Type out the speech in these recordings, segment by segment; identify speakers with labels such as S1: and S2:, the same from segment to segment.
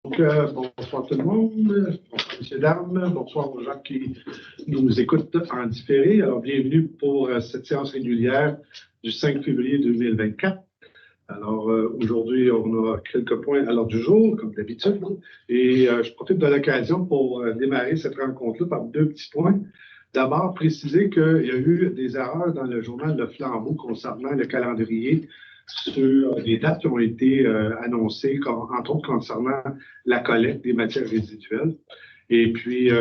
S1: Bonsoir tout le monde, bonsoir messieurs, dames, bonsoir aux gens qui nous écoutent en différé. Alors, bienvenue pour cette séance régulière du 5 février 2024. Alors, aujourd'hui, on a quelques points à l'ordre du jour, comme d'habitude, et je profite de l'occasion pour démarrer cette rencontre-là par deux petits points. D'abord, préciser qu'il y a eu des erreurs dans le journal Le Flambeau concernant le calendrier sur les dates qui ont été annoncées, entre autres concernant la collecte des matières résiduelles. Et puis,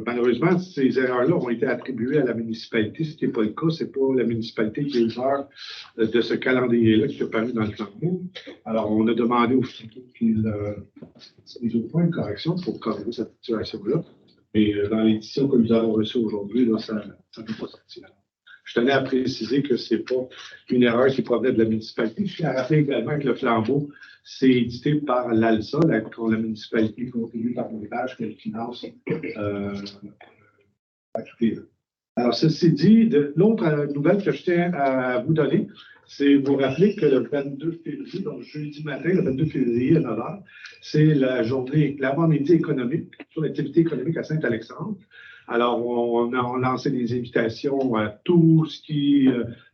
S1: malheureusement, ces erreurs-là ont été attribuées à la municipalité, ce qui n'est pas le cas. Ce n'est pas la municipalité qui est l'auteur de ce calendrier-là qui est paru dans le Flambeau. Alors, on a demandé au Flambeau qu'il ait au point de correction pour corriger cette situation-là. Et dans l'édition que nous avons reçue aujourd'hui, là, ça ne peut pas sortir. Je tenais à préciser que ce n'est pas une erreur qui provenait de la municipalité. Je tiens à rappeler également que le Flambeau, c'est édité par l'ALSA, la municipalité contribue par l'héritage qu'elle finance. Alors, ceci dit, l'autre nouvelle que je tiens à vous donner, c'est vous rappeler que le 22 février, donc jeudi matin, le 22 février à 9h, c'est la journée, l'avant-midi économique sur l'activité économique à Saint-Alexandre. Alors, on a lancé des invitations à tous ce qui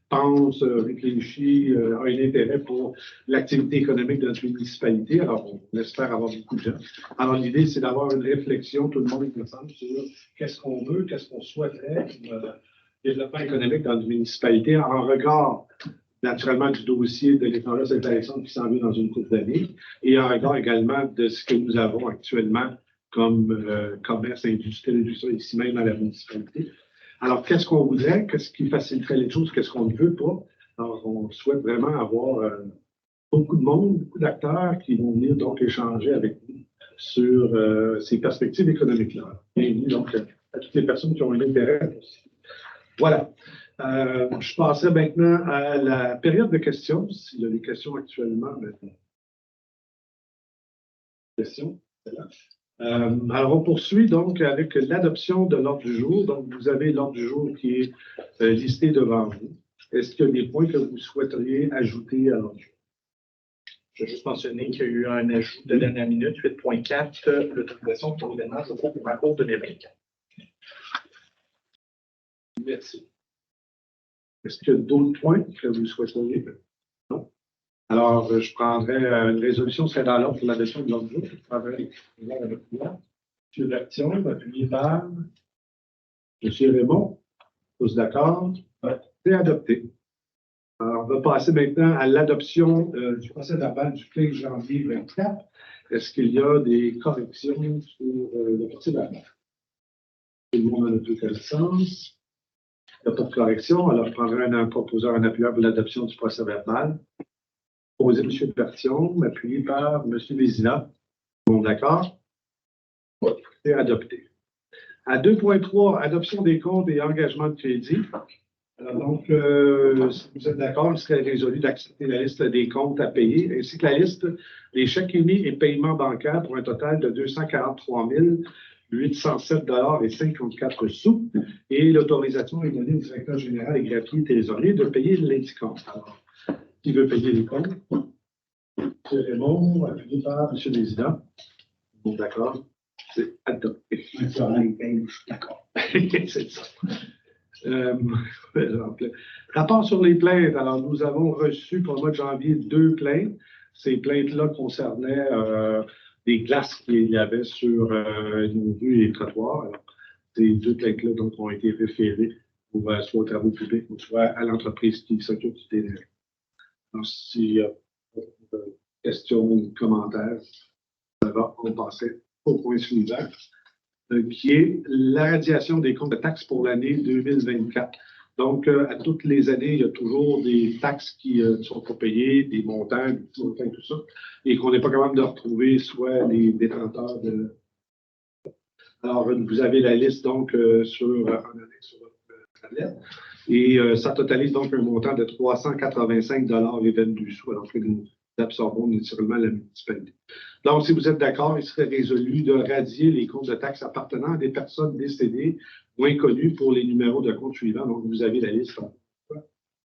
S1: pense, réfléchit, a un intérêt pour l'activité économique de notre municipalité. Alors, on espère avoir beaucoup de gens. Alors, l'idée, c'est d'avoir une réflexion, tout le monde ensemble, sur qu'est-ce qu'on veut, qu'est-ce qu'on souhaiterait pour le développement économique dans notre municipalité en regard, naturellement, du dossier de l'école Saint-Alexandre qui s'en vient dans une couple d'années et en regard également de ce que nous avons actuellement comme commerce industriel ici même à la municipalité. Alors, qu'est-ce qu'on voudrait? Qu'est-ce qui faciliterait les choses? Qu'est-ce qu'on ne veut pas? Alors, on souhaite vraiment avoir beaucoup de monde, beaucoup d'acteurs qui vont venir donc échanger avec nous sur ces perspectives économiques-là. Bienvenue donc à toutes les personnes qui ont un intérêt aussi. Voilà. Je passerai maintenant à la période de questions. S'il y a des questions actuellement, maintenant. Questions? Alors, on poursuit donc avec l'adoption de l'ordre du jour. Donc, vous avez l'ordre du jour qui est listé devant vous. Est-ce qu'il y a des points que vous souhaiteriez ajouter à l'ordre du jour?
S2: Je vais juste mentionner qu'il y a eu un ajout de dernière minute, 8.4, l'autorisation pour l'événement pour la course 2024.
S1: Merci. Est-ce qu'il y a d'autres points que vous souhaiteriez? Non. Alors, je prendrai une résolution, c'est dans l'ordre pour l'adoption de l'ordre du jour. Je prendrai M. Bertion, appuyé par M. Raymond. Tous d'accord? C'est adopté. Alors, on va passer maintenant à l'adoption du procès-verbal du 15 janvier 2024. Est-ce qu'il y a des corrections sur le procès-verbal? Tout le monde en a pris connaissance. Il n'y a pas de correction. Alors, je prendrai un proposeur, un appuyeur pour l'adoption du procès-verbal. Proposé M. Bertion, appuyé par M. Vézina. Bon, d'accord? C'est adopté. À 2.3, adoption des comptes et engagement de crédit. Alors, donc, si vous êtes d'accord, il serait résolu d'accepter la liste des comptes à payer, ainsi que la liste des chèques émis et paiements bancaires pour un total de 243 807,54 $. Et l'autorisation est donnée au directeur général et greffier trésorier de payer l'indiquant. Alors, qui veut payer les comptes? M. Raymond, appuyé par M. Président. Bon, d'accord. C'est adopté. D'accord. C'est ça. Rapport sur les plaintes. Alors, nous avons reçu pour le mois de janvier 2 plaintes. Ces plaintes-là concernaient des glaces qu'il y avait sur nos rues et trottoirs. Alors, ces 2 plaintes-là donc, ont été référées soit aux travaux publics ou soit à l'entreprise qui s'occupe du TDR. Donc, s'il y a questions ou commentaires, ça va, on passer au point suivant, qui est la radiation des comptes de taxes pour l'année 2024. Donc, à toutes les années, il y a toujours des taxes qui ne sont pas payées, des montants, tout ça, et qu'on n'est pas capable de retrouver, soit les détenteurs de... Alors, vous avez la liste, donc, sur votre tablette, et ça totalise donc un montant de 385,22 $, alors que nous absorbons naturellement la municipalité. Donc, si vous êtes d'accord, il serait résolu de radier les comptes de taxes appartenant à des personnes décédées ou inconnues pour les numéros de compte suivants. Donc, vous avez la liste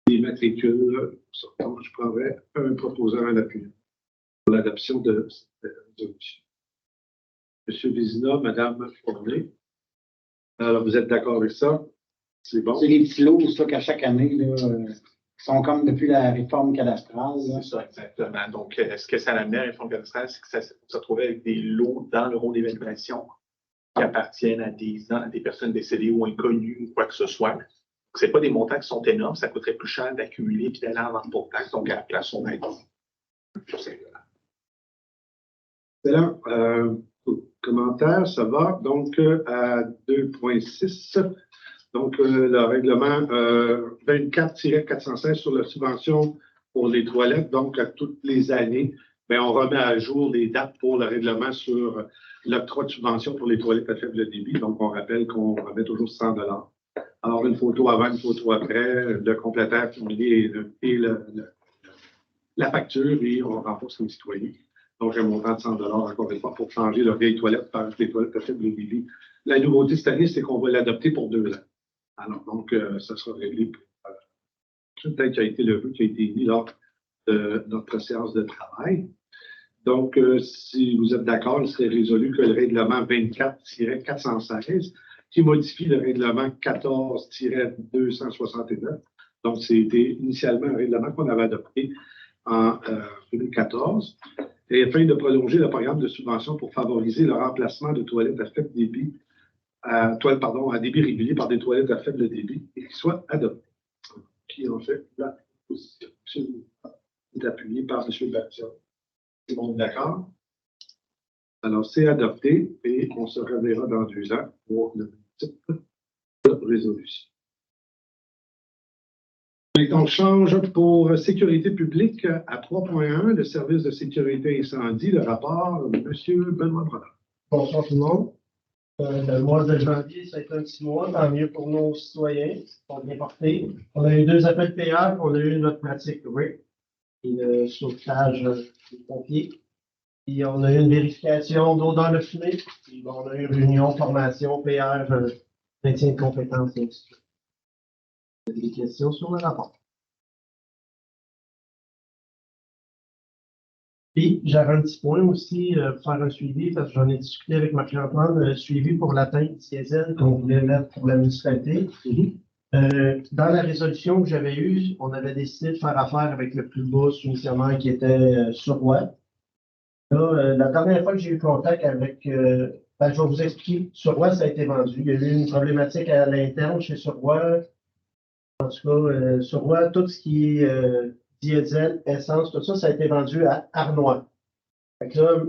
S1: des matricules. Donc, je prendrais un proposeur à l'appui pour l'adoption de cette résolution. M. Vézina, Mme Fournier. Alors, vous êtes d'accord avec ça? C'est bon?
S3: C'est les petits lots, ça, qu'à chaque année, là, qui sont comme depuis la réforme cadastrale.
S2: C'est ça, exactement. Donc, ce que ça amène à la réforme cadastrale, c'est que ça se retrouvait avec des lots dans le rôle d'évaluation qui appartiennent à des personnes décédées ou inconnues ou quoi que ce soit. Ce n'est pas des montants qui sont énormes, ça coûterait plus cher d'accumuler et d'aller en vente pour taxe. Donc, à la place, on aide.
S1: C'est là. Commentaire, ça va. Donc, à 2.6. Donc, le règlement 24-416 sur la subvention pour les toilettes. Donc, à toutes les années, bien, on remet à jour les dates pour le règlement sur l'octroi de subvention pour les toilettes à faible débit. Donc, on rappelle qu'on remet toujours 100 $. Alors, une photo avant, une photo après, le complétaire publié et la facture, et on rembourse les citoyens. Donc, un montant de 100 $, encore une fois, pour changer leur vieille toilette par des toilettes à faible débit. La nouveauté cette année, c'est qu'on va l'adopter pour 2 ans. Alors, donc, ça sera réglé. Peut-être qu'il a été le vœu qui a été mis lors de notre séance de travail. Donc, si vous êtes d'accord, il serait résolu que le règlement 24-416, qui modifie le règlement 14-269, donc c'était initialement un règlement qu'on avait adopté en 2014, et afin de prolonger le programme de subvention pour favoriser le remplacement de toilettes à faible débit, à débit régulier par des toilettes à faible débit, et qui soit adopté. Qui en fait la proposition? C'est appuyé par M. Bastien. Tout le monde d'accord? Alors, c'est adopté et on se reverra dans 2 ans pour le type de résolution. Et on change pour sécurité publique à 3.1, le service de sécurité incendie, le rapport de M. Benoît Brodeur.
S4: Bonsoir tout le monde. Le mois de janvier, ça a été un petit mois, tant mieux pour nos citoyens, qui sont bien portés. On a eu 2 appels PR, on a eu notre pratique RIC, et le sauvetage des pompiers. Puis on a eu une vérification d'eau dans le fumée, puis on a eu une réunion, formation, PR, maintien de compétences, et ainsi de suite. Vous avez des questions sur le rapport? Puis, j'avais un petit point aussi pour faire un suivi, parce que j'en ai discuté avec Marc-Antoine, suivi pour l'atteinte diesel qu'on voulait mettre pour la municipalité. Dans la résolution que j'avais eue, on avait décidé de faire affaire avec le plus bas initialement qui était Surroi. Là, la dernière fois que j'ai eu contact avec, je vais vous expliquer, Surroi, ça a été vendu. Il y a eu une problématique à l'interne chez Surroi. En tout cas, Surroi, tout ce qui est diesel, essence, tout ça, ça a été vendu à Arnois. Fait que là,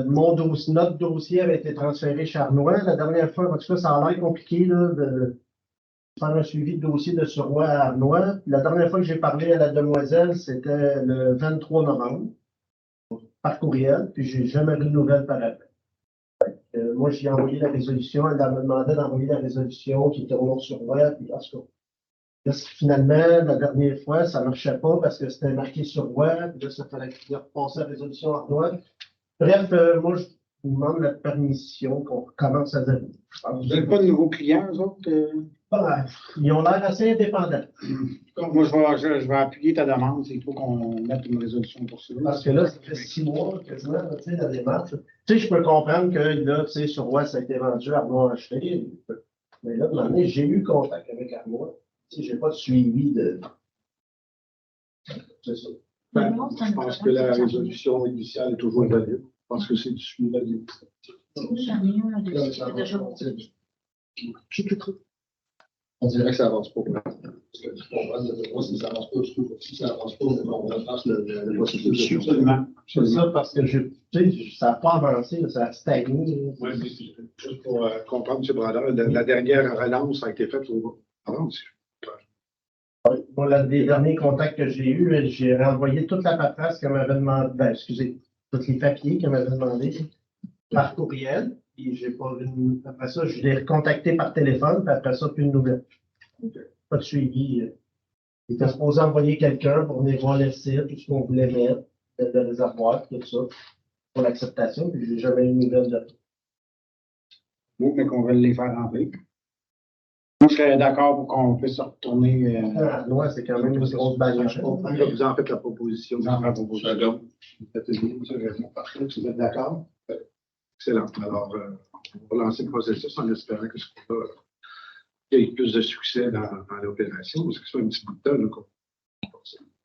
S4: notre dossier avait été transféré chez Arnois. La dernière fois, en tout cas, ça a l'air compliqué là, de faire un suivi de dossier de Surroi à Arnois. La dernière fois que j'ai parlé à la demoiselle, c'était le 23 novembre, par courriel, puis j'ai jamais eu de nouvelles par après. Moi, j'ai envoyé la résolution, elle me demandait d'envoyer la résolution qui était au nom de Surroi, puis en tout cas. Là, finalement, la dernière fois, ça ne marchait pas parce que c'était marqué sur web. Là, ça fallait repasser la résolution Arnois. Bref, moi, je vous demande la permission qu'on commence à donner.
S3: Vous n'avez pas de nouveaux clients, eux autres?
S4: Ils ont l'air assez indépendants.
S3: Moi, je vais appuyer ta demande. Il faut qu'on mette une résolution pour ça.
S4: Parce que là, ça fait 6 mois quasiment, tu sais, la démarche. Tu sais, je peux comprendre que là, tu sais, sur web, ça a été vendu, Arnois a acheté. Mais là, de l'année, j'ai eu contact avec Arnois. Si je n'ai pas de suivi de. C'est ça.
S1: Je pense que la résolution initiale est toujours valide. Je pense que c'est du suivi valide.
S5: On dirait que ça avance pas. Parce que moi, si ça avance pas, je trouve que si ça avance pas, on repasse le processus.
S3: Absolument.
S4: C'est ça, parce que tu sais, ça n'a pas avancé, ça a stagné.
S1: Oui, juste pour comprendre, M. Brodeur, la dernière relance a été faite au.
S4: Pour les derniers contacts que j'ai eus, j'ai renvoyé toute la paperasse qu'elle m'avait demandé, tous les papiers qu'elle m'avait demandé par courriel. Puis j'ai pas vu. Après ça, je l'ai recontacté par téléphone, puis après ça, plus de nouvelles. Pas de suivi. Il était supposé envoyer quelqu'un pour venir voir le site, tout ce qu'on voulait mettre, le réservoir, tout ça, pour l'acceptation, puis j'ai jamais eu de nouvelles de ça.
S3: Oui, mais qu'on va les faire remplir. Moi, je serais d'accord pour qu'on puisse retourner.
S4: Arnois, c'est quand même une grosse barrière.
S1: Je comprends que vous en faites la proposition. Vous en faites la proposition. Vous êtes d'accord? Excellent. Alors, on va lancer le processus en espérant que ce qu'on a qu'il y ait plus de succès dans l'opération, parce que c'est un petit bout de temps.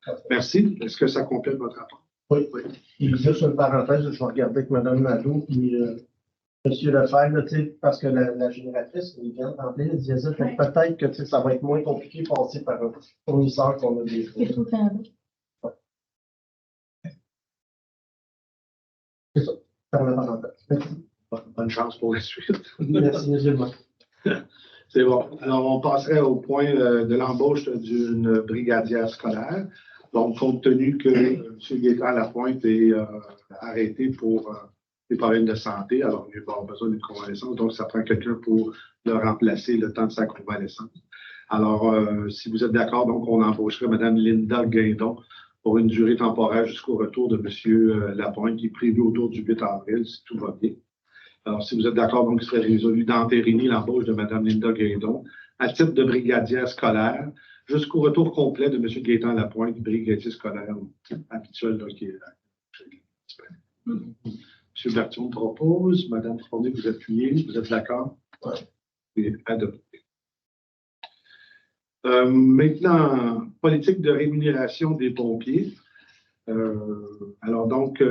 S1: Là, merci. Est-ce que ça complète votre rapport?
S4: Oui, oui. Et juste une parenthèse, je vais regarder avec Mme Nadeau et M. Lefebvre, là, parce que la génératrice, elle vient de remplir le diesel, fait que peut-être que ça va être moins compliqué de passer par un fournisseur qu'on a déjà.
S6: Il faut faire
S4: C'est ça. Par la parenthèse. Merci.
S1: Bonne chance pour la suite.
S4: Merci, M. le maire.
S1: C'est bon. Alors, on passerait au point de l'embauche d'une brigadière scolaire. Donc, compte tenu que M. Gaétan Lapointe est arrêté pour des problèmes de santé, alors il va avoir besoin d'une convalescence. Donc, ça prend quelqu'un pour le remplacer le temps de sa convalescence. Alors, si vous êtes d'accord, donc, on embaucherait Mme Linda Guindon pour une durée temporaire jusqu'au retour de M. Lapointe, qui est prévu autour du 8 avril, si tout va bien. Alors, si vous êtes d'accord, donc, il serait résolu d'entériner l'embauche de Mme Linda Guindon à titre de brigadière scolaire jusqu'au retour complet de M. Gaétan Lapointe, brigadier scolaire habituel là, qui est disponible. M. Berthiaume propose, Mme Fournier, vous appuyez, vous êtes d'accord?
S4: Oui.
S1: C'est adopté. Maintenant, politique de rémunération des pompiers. Alors donc,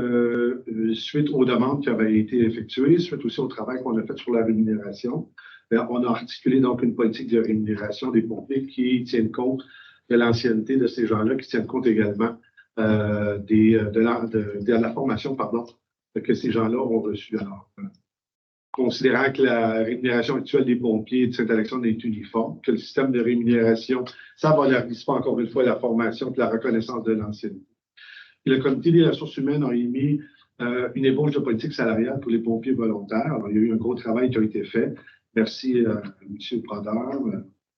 S1: suite aux demandes qui avaient été effectuées, suite aussi au travail qu'on a fait sur la rémunération, on a articulé donc une politique de rémunération des pompiers qui tienne compte de l'ancienneté de ces gens-là, qui tiennent compte également de la formation que ces gens-là ont reçue. Alors, considérant que la rémunération actuelle des pompiers de Saint-Alexandre est uniforme, que le système de rémunération, ça ne valorise pas encore une fois la formation et la reconnaissance de l'ancienneté. Le comité des ressources humaines a émis une ébauche de politique salariale pour les pompiers volontaires. Alors, il y a eu un gros travail qui a été fait. Merci M. Brodeur,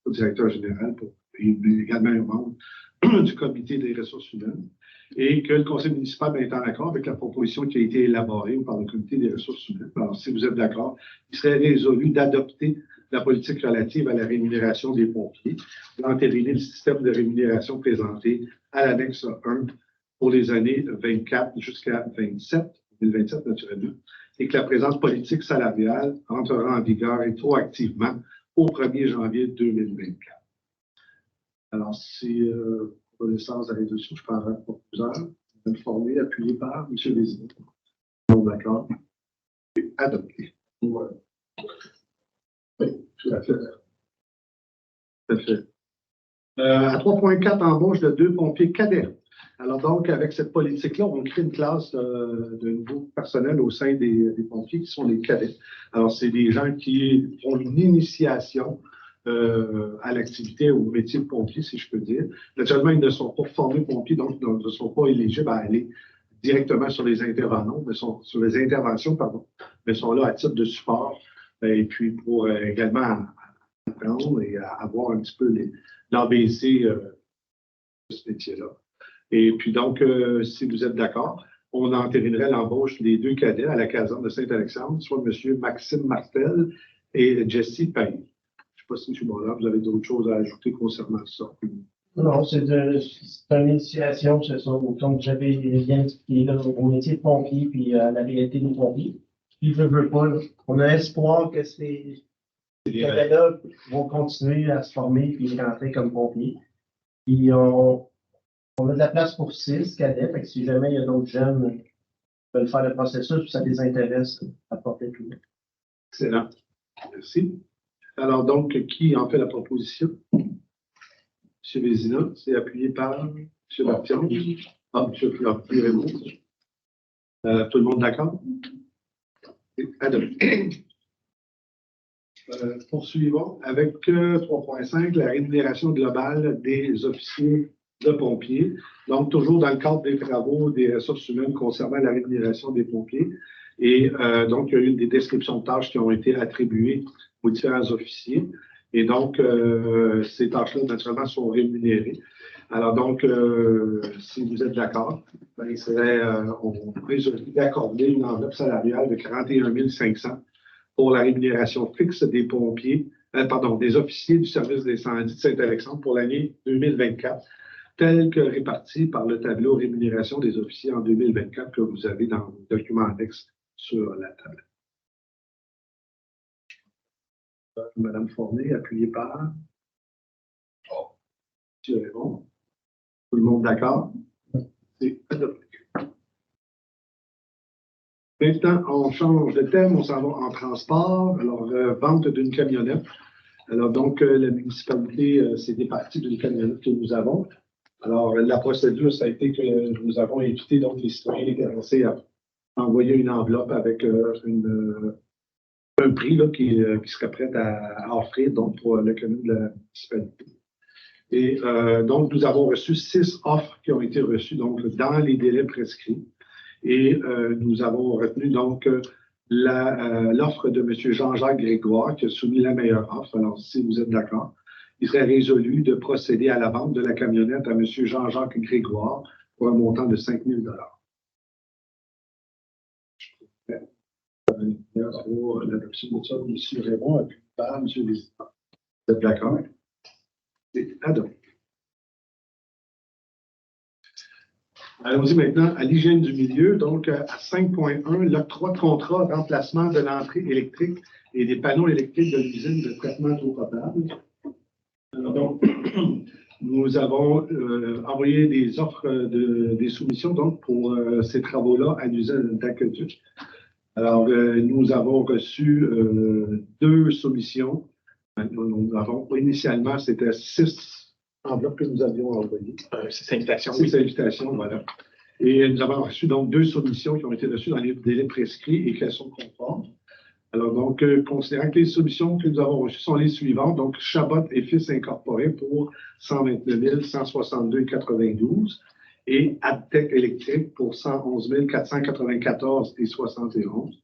S1: au directeur général, et également un membre du comité des ressources humaines. Et que le conseil municipal est en accord avec la proposition qui a été élaborée par le comité des ressources humaines. Alors, si vous êtes d'accord, il serait résolu d'adopter la politique relative à la rémunération des pompiers, d'entériner le système de rémunération présenté à l'annexe 1 pour les années 24 jusqu'à 2027 naturellement, et que la présente politique salariale entrera en vigueur rétroactivement au 1er janvier 2024. Alors, si connaissance de la résolution, je parlerai à proposeur, informé, appuyé par M. Vézina. D'accord. Adopté. Voilà. Oui, tout à fait. Tout à fait. À 3.4, embauche de 2 pompiers cadets. Alors donc, avec cette politique-là, on crée une classe de nouveaux personnels au sein des pompiers qui sont les cadets. Alors, c'est des gens qui ont une initiation à l'activité, au métier de pompier, si je peux dire. Naturellement, ils ne sont pas formés pompiers, donc ils ne sont pas éligibles à aller directement sur les interventions, mais sont là à titre de support et puis pour également apprendre et avoir un petit peu l'ABC de ce métier-là. Et puis donc, si vous êtes d'accord, on entérinerait l'embauche des 2 cadets à la caserne de Saint-Alexandre, soit M. Maxime Martel et Jessie Payet. Je ne sais pas si M. Brodeur, vous avez d'autres choses à ajouter concernant ça.
S4: Non, c'est une initiation, c'est ça. Comme j'avais bien expliqué là, au métier de pompier puis à la réalité des pompiers. Puis je ne veux pas, là, on a espoir que ces cadets-là vont continuer à se former puis rentrer comme pompiers. Puis on a de la place pour 6 cadets, fait que si jamais il y a d'autres jeunes qui veulent faire le processus, puis ça les intéresse, à porter tout.
S1: Excellent. Merci. Alors donc, qui en fait la proposition? M. Vézina, c'est appuyé par M. Berthiaume. Ah, M. Raymond. Tout le monde d'accord? Adopté. Poursuivons avec 3.5, la rémunération globale des officiers de pompiers. Donc, toujours dans le cadre des travaux des ressources humaines concernant la rémunération des pompiers. Et donc, il y a eu des descriptions de tâches qui ont été attribuées aux différents officiers. Et donc, ces tâches-là, naturellement, sont rémunérées. Alors donc, si vous êtes d'accord, ben, il serait résolu d'accorder une enveloppe salariale de 41 500 pour la rémunération fixe des pompiers, des officiers du service d'incendie de Saint-Alexandre pour l'année 2024, telle que répartie par le tableau rémunération des officiers en 2024 que vous avez dans le document annexe sur la table. Madame Fournier, appuyé par M. Raymond. Tout le monde d'accord? C'est adopté. Maintenant, on change de thème, on s'en va en transport. Alors, vente d'une camionnette. Alors, donc, la municipalité s'est départie d'une camionnette que nous avons. Alors, la procédure, ça a été que nous avons invité donc les citoyens intéressés à envoyer une enveloppe avec un prix là, qui serait prêt à offrir donc, pour le camion de la municipalité. Et donc, nous avons reçu 6 offres qui ont été reçues donc, dans les délais prescrits. Et nous avons retenu donc l'offre de M. Jean-Jacques Grégoire qui a soumis la meilleure offre. Alors, si vous êtes d'accord, il serait résolu de procéder à la vente de la camionnette à M. Jean-Jacques Grégoire pour un montant de 5 000 pour l'adoption de ça, M. Raymond, appuyé par M. Vézina. Vous êtes d'accord? C'est adopté. Allons-y maintenant à l'hygiène du milieu. Donc, à 5.1, l'octroi de contrat remplacement de l'entrée électrique et des panneaux électriques de l'usine de traitement d'eau potable. Alors, donc, nous avons envoyé des offres, des soumissions donc, pour ces travaux-là à l'usine d'Aqueduc. Alors, nous avons reçu 2 soumissions. Nous avons, initialement, c'était 6 enveloppes que nous avions envoyées.
S2: 6 invitations.
S1: 6 invitations, voilà. Et nous avons reçu donc 2 soumissions qui ont été reçues dans les délais prescrits et qu'elles sont conformes. Alors, donc, considérant que les soumissions que nous avons reçues sont les suivantes, donc Chabot et Fils Incorporés pour 129 162,92 et Adtech Électrique pour 111 494,71.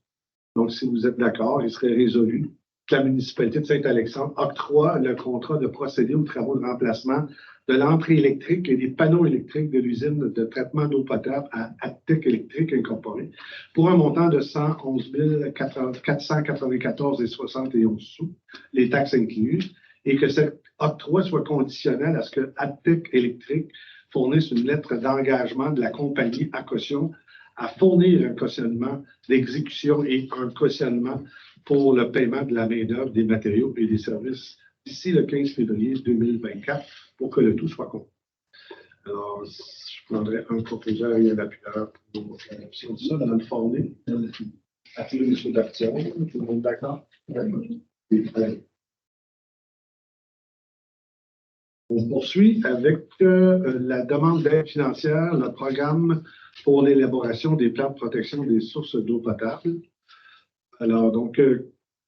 S1: Donc, si vous êtes d'accord, il serait résolu que la municipalité de Saint-Alexandre octroie le contrat de procéder aux travaux de remplacement de l'entrée électrique et des panneaux électriques de l'usine de traitement d'eau potable à Adtech Électrique Incorporée pour un montant de 111 494,71 sous, les taxes incluses, et que cet octroi soit conditionnel à ce que Adtech Électrique fournisse une lettre d'engagement de la compagnie à caution à fournir un cautionnement d'exécution et un cautionnement pour le paiement de la main-d'œuvre, des matériaux et des services d'ici le 15 février 2024 pour que le tout soit complet. Alors, je prendrais un proposeur et un appuyeur pour l'adoption de ça. Mme Fournier, appuyé M. Dartier. Tout le monde d'accord? On poursuit avec la demande d'aide financière, le programme pour l'élaboration des plans de protection des sources d'eau potable. Alors, donc,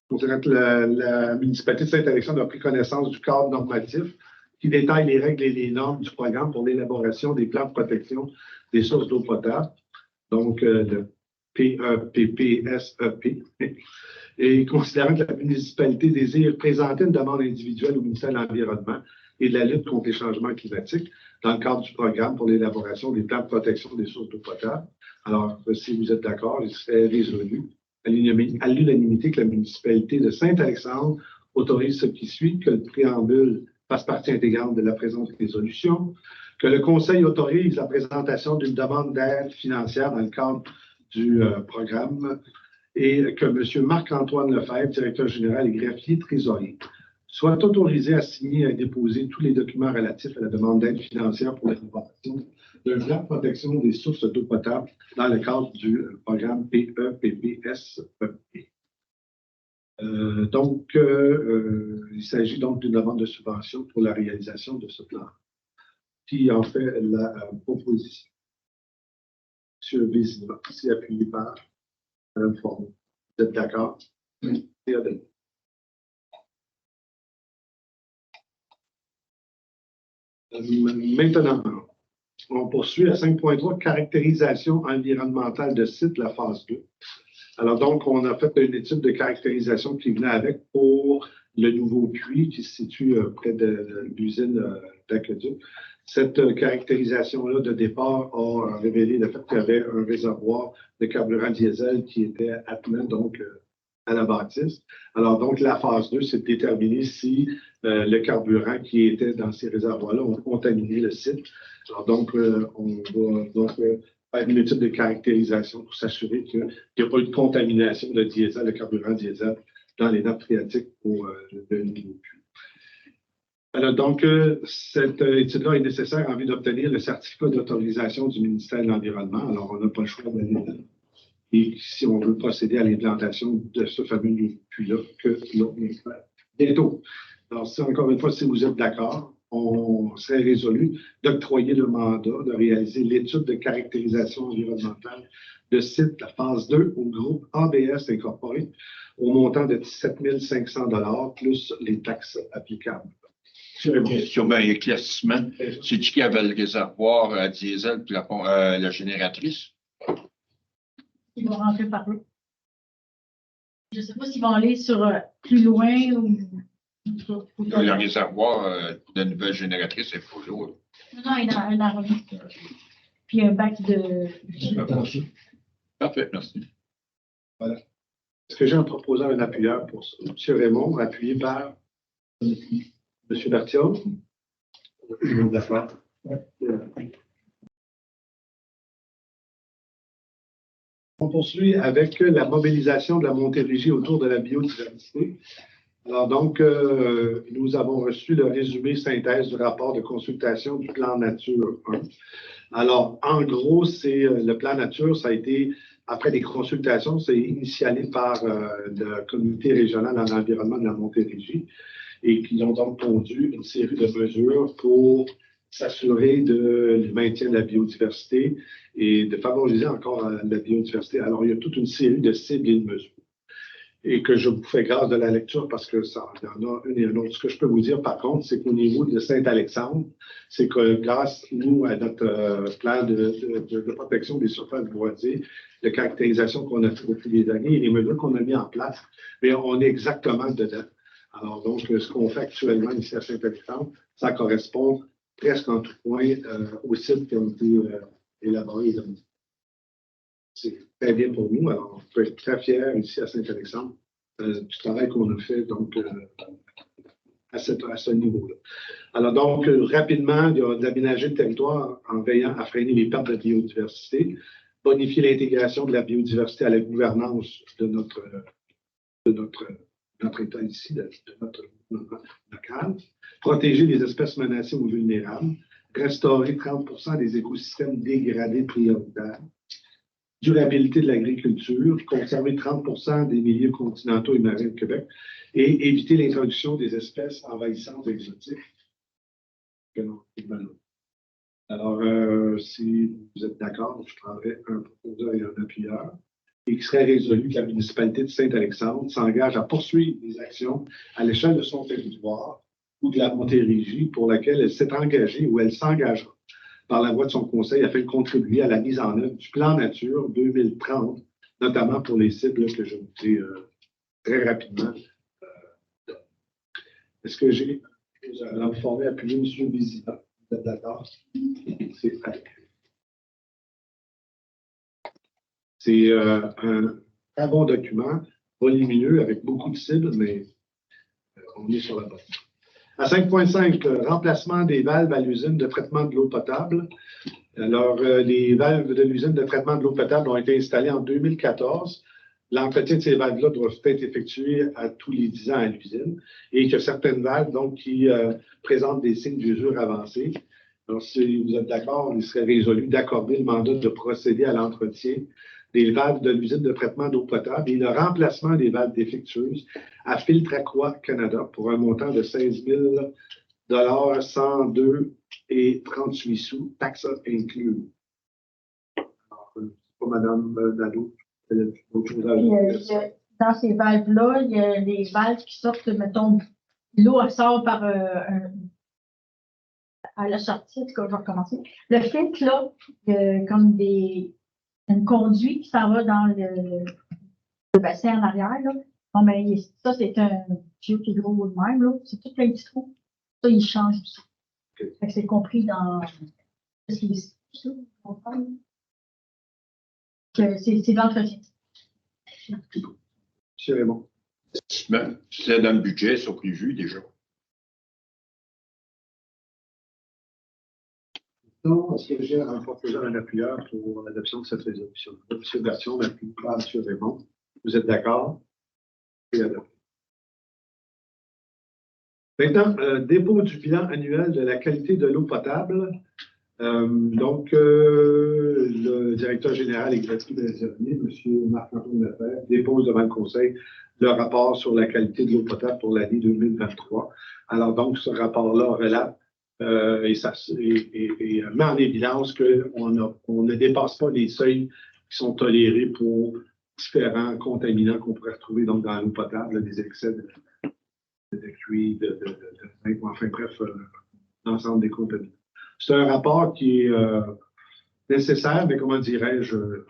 S1: considérant que la municipalité de Saint-Alexandre a pris connaissance du cadre normatif qui détaille les règles et les normes du programme pour l'élaboration des plans de protection des sources d'eau potable, donc le PEPPSEP, et considérant que la municipalité désire présenter une demande individuelle au ministère de l'Environnement et de la lutte contre les changements climatiques dans le cadre du programme pour l'élaboration des plans de protection des sources d'eau potable. Alors, si vous êtes d'accord, il serait résolu à l'unanimité que la municipalité de Saint-Alexandre autorise ce qui suit, que le préambule fasse partie intégrante de la présente résolution, que le Conseil autorise la présentation d'une demande d'aide financière dans le cadre du programme et que M. Marc-Antoine Lefebvre, directeur général et greffier trésorier, soit autorisé à signer et à déposer tous les documents relatifs à la demande d'aide financière pour l'élaboration d'un plan de protection des sources d'eau potable dans le cadre du programme PEPPSEP. Il s'agit donc d'une demande de subvention pour la réalisation de ce plan. Qui en fait la proposition? M. Vézina, ici appuyé par Mme Fournier. Vous êtes d'accord? Oui. C'est adopté. Maintenant, on poursuit à 5.3, caractérisation environnementale de site, la phase 2. Alors donc, on a fait une étude de caractérisation qui venait avec pour le nouveau puits qui se situe près de l'usine d'Aqueduc. Cette caractérisation-là de départ a révélé le fait qu'il y avait un réservoir de carburant diesel qui était attenant donc à la bâtisse. Alors donc, la phase 2, c'est de déterminer si le carburant qui était dans ces réservoirs-là ont contaminé le site. Alors donc, on va donc faire une étude de caractérisation pour s'assurer qu'il n'y a pas eu de contamination de diesel, de carburant diesel dans les nappes phréatiques pour le nouveau puits. Alors, donc, cette étude-là est nécessaire en vue d'obtenir le certificat d'autorisation du ministère de l'Environnement. Alors, on n'a pas le choix d'aller là. Et si on veut procéder à l'implantation de ce fameux nouveau puits-là, que l'on va faire bientôt. Alors, si, encore une fois, si vous êtes d'accord, on serait résolu d'octroyer le mandat de réaliser l'étude de caractérisation environnementale de site, la phase 2, au groupe ABS Incorporé, au montant de 17 500 $ plus les taxes applicables.
S6: Question, ben, éclaircissement. C'est qui avait le réservoir à diesel puis la génératrice?
S7: Ils vont rentrer par là. Je ne sais pas s'ils vont aller sur plus loin ou.
S6: Le réservoir de la nouvelle génératrice, c'est pas lourd.
S7: Non, il y a un arbre. Puis un bac de.
S6: Parfait, merci.
S1: Voilà. Est-ce que j'ai un proposant, un appuyeur pour ça? M. Raymond, appuyé par M. Berthiaume. D'accord. On poursuit avec la mobilisation de la Montérégie autour de la biodiversité. Alors donc, nous avons reçu le résumé synthèse du rapport de consultation du plan nature 1. Alors, en gros, c'est le plan nature, ça a été, après des consultations, c'est initialé par le comité régional en environnement de la Montérégie et qui ont donc conduit une série de mesures pour s'assurer du maintien de la biodiversité et de favoriser encore la biodiversité. Alors, il y a toute une série de cibles et de mesures. Et que je vous fais grâce de la lecture parce que ça, il y en a une et une autre. Ce que je peux vous dire, par contre, c'est qu'au niveau de Saint-Alexandre, c'est que grâce, nous, à notre plan de protection des surfaces boisées, de caractérisation qu'on a fait depuis des années et les mesures qu'on a mis en place, mais on est exactement dedans. Alors, donc, ce qu'on fait actuellement ici à Saint-Alexandre, ça correspond presque en tout point aux sites qui ont été élaborés. C'est très bien pour nous. Alors, on peut être très fiers ici à Saint-Alexandre du travail qu'on a fait donc, à ce niveau-là. Alors, donc, rapidement, il y a d'aménager le territoire en veillant à freiner les pertes de biodiversité, bonifier l'intégration de la biodiversité à la gouvernance de notre État ici, de notre gouvernement local, protéger les espèces menacées ou vulnérables, restaurer 30% des écosystèmes dégradés prioritaires, durabilité de l'agriculture, conserver 30% des milieux continentaux et marins du Québec et éviter l'introduction des espèces envahissantes exotiques. Alors, si vous êtes d'accord, je prendrai un proposeur et un appuyeur et qui serait résolu que la municipalité de Saint-Alexandre s'engage à poursuivre des actions à l'échelle de son territoire ou de la Montérégie pour laquelle elle s'est engagée ou elle s'engagera par la voie de son conseil afin de contribuer à la mise en œuvre du plan nature 2030, notamment pour les cibles que je vous dis très rapidement. Est-ce que j'ai l'informé appuyé M. Vézina? Vous êtes d'accord? C'est fait. C'est un très bon document, volumineux, avec beaucoup de cibles, mais on est sur la bonne. À 5.5, remplacement des valves à l'usine de traitement de l'eau potable. Alors, les valves de l'usine de traitement de l'eau potable ont été installées en 2014. L'entretien de ces valves-là doit être effectué à tous les 10 ans à l'usine et que certaines valves donc, qui présentent des signes d'usure avancés. Alors, si vous êtes d'accord, il serait résolu d'accorder le mandat de procéder à l'entretien des valves de l'usine de traitement d'eau potable et le remplacement des valves défectueuses à Filtre Aqua Canada pour un montant de 16 000 102 et 38 sous, taxes inclus. Alors, pas Mme Nadeau, autre chose à ajouter.
S7: Dans ces valves-là, il y a des valves qui sortent, mettons, l'eau sort par à la sortie, en tout cas, je vais recommencer. Le filtre, là, comme une conduite qui s'en va dans le bassin en arrière, là. Bon, ben, ça, c'est un tuyau qui est gros de même, là. C'est tout plein de trous. Ça, il change tout ça.
S1: Okay.
S7: Fait que c'est compris dans. C'est de l'entretien.
S1: M. Raymond.
S6: C'est dans le budget, c'est prévu déjà.
S1: Non, est-ce que j'ai un proposeur, un appuyeur pour l'adoption de cette résolution? M. Berthiaume appuie par M. Raymond. Vous êtes d'accord? Maintenant, dépôt du bilan annuel de la qualité de l'eau potable. Le directeur général exécutif de l'Internet, M. Marc-Antoine Lefebvre, dépose devant le Conseil le rapport sur la qualité de l'eau potable pour l'année 2023. Alors, donc, ce rapport-là relate et met en évidence qu'on ne dépasse pas les seuils qui sont tolérés pour différents contaminants qu'on pourrait retrouver donc, dans l'eau potable, des excès de cuivre, enfin bref, l'ensemble des contaminants. C'est un rapport qui est nécessaire, mais comment dirais-je,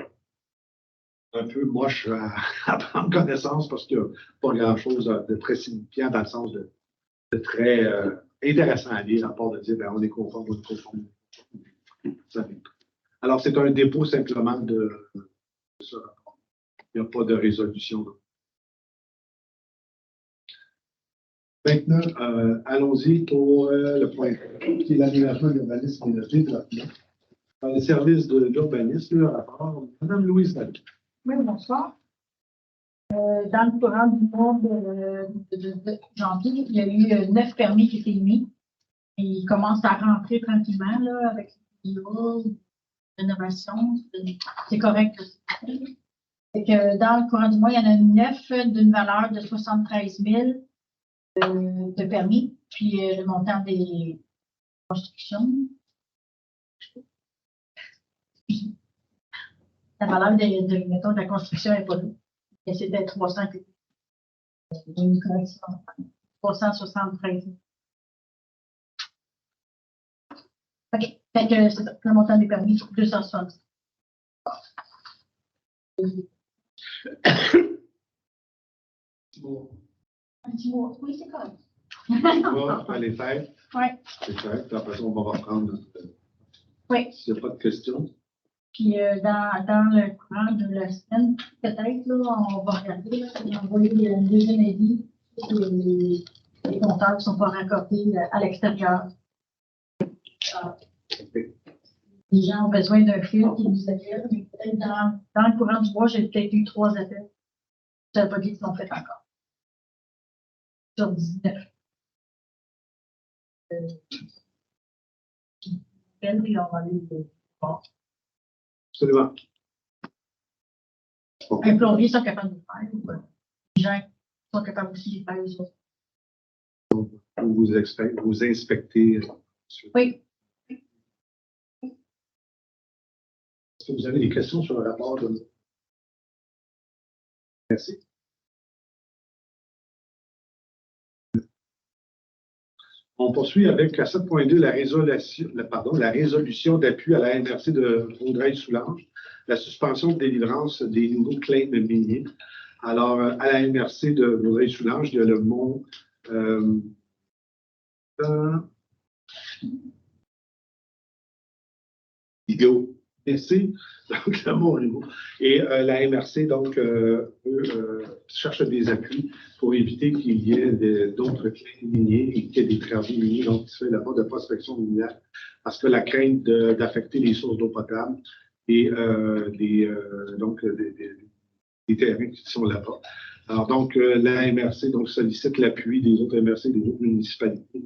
S1: un peu moche à prendre connaissance parce qu'il n'y a pas grand-chose de très signifiant dans le sens de très intéressant à lire, à part de dire, on est conforme, on est conforme. Alors, c'est un dépôt simplement de ce rapport. Il n'y a pas de résolution. Maintenant, allons-y pour le point qui est l'aménagement urbanisme et le développement. Dans les services de l'urbanisme, le rapport, Mme Louise Vallée.
S7: Oui, bonsoir. Dans le courant du mois de janvier, il y a eu 9 permis qui étaient émis. Et ils commencent à rentrer tranquillement là, avec les rénovations. C'est correct. Et que dans le courant du mois, il y en a 9 d'une valeur de 73 000 de permis, puis le montant des constructions. La valeur mettons, de la construction n'est pas là. C'était 300. Une correction. 373. OK. Fait que c'est ça. Le montant des permis, 260. Un petit mot. Oui, c'est correct.
S1: On va les faire.
S7: Oui.
S1: C'est correct. Après ça, on va reprendre.
S7: Oui.
S1: S'il n'y a pas de questions.
S7: Puis dans le courant de la semaine, peut-être, là, on va regarder, là, et envoyer une deuxième avis. Les compteurs ne sont pas raccordés à l'extérieur. Les gens ont besoin d'un fil qui nous appelle, mais peut-être dans le courant du mois, j'ai peut-être eu 3 appels. Je n'avais pas dit qu'ils l'ont fait encore. Sur 19. Puis on va aller voir.
S1: Absolument. Okay.
S7: Un plombier sont capables de le faire. Ou les gens sont capables aussi de le faire les autres.
S1: Vous inspectez.
S7: Oui.
S1: Est-ce que vous avez des questions sur le rapport de... Merci. On poursuit avec à 7.2 la résolution d'appui à la MRC de Vaudreuil-Soulanges, la suspension de délivrance des nouveaux claims miniers. Alors, à la MRC de Vaudreuil-Soulanges, il y a le mont Higo. Merci. Donc, le mont Higo. Et la MRC, donc, cherche des appuis pour éviter qu'il y ait d'autres claims miniers et qu'il y ait des travaux miniers, donc, qui se fait là-bas de prospection minière, parce que la crainte d'affecter les sources d'eau potable et des terrains qui sont là-bas. Alors, donc, la MRC donc, sollicite l'appui des autres MRC et des autres municipalités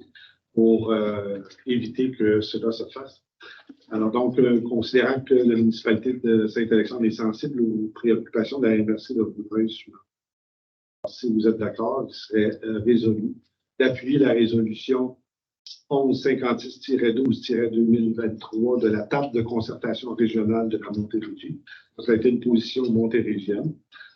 S1: pour éviter que cela se fasse. Alors, donc, considérant que la municipalité de Saint-Alexandre est sensible aux préoccupations de la MRC de Vaudreuil-Soulanges, si vous êtes d'accord, il serait résolu d'appuyer la résolution 1156-12-2023 de la table de concertation régionale de la Montérégie. Ça a été une position montérégienne.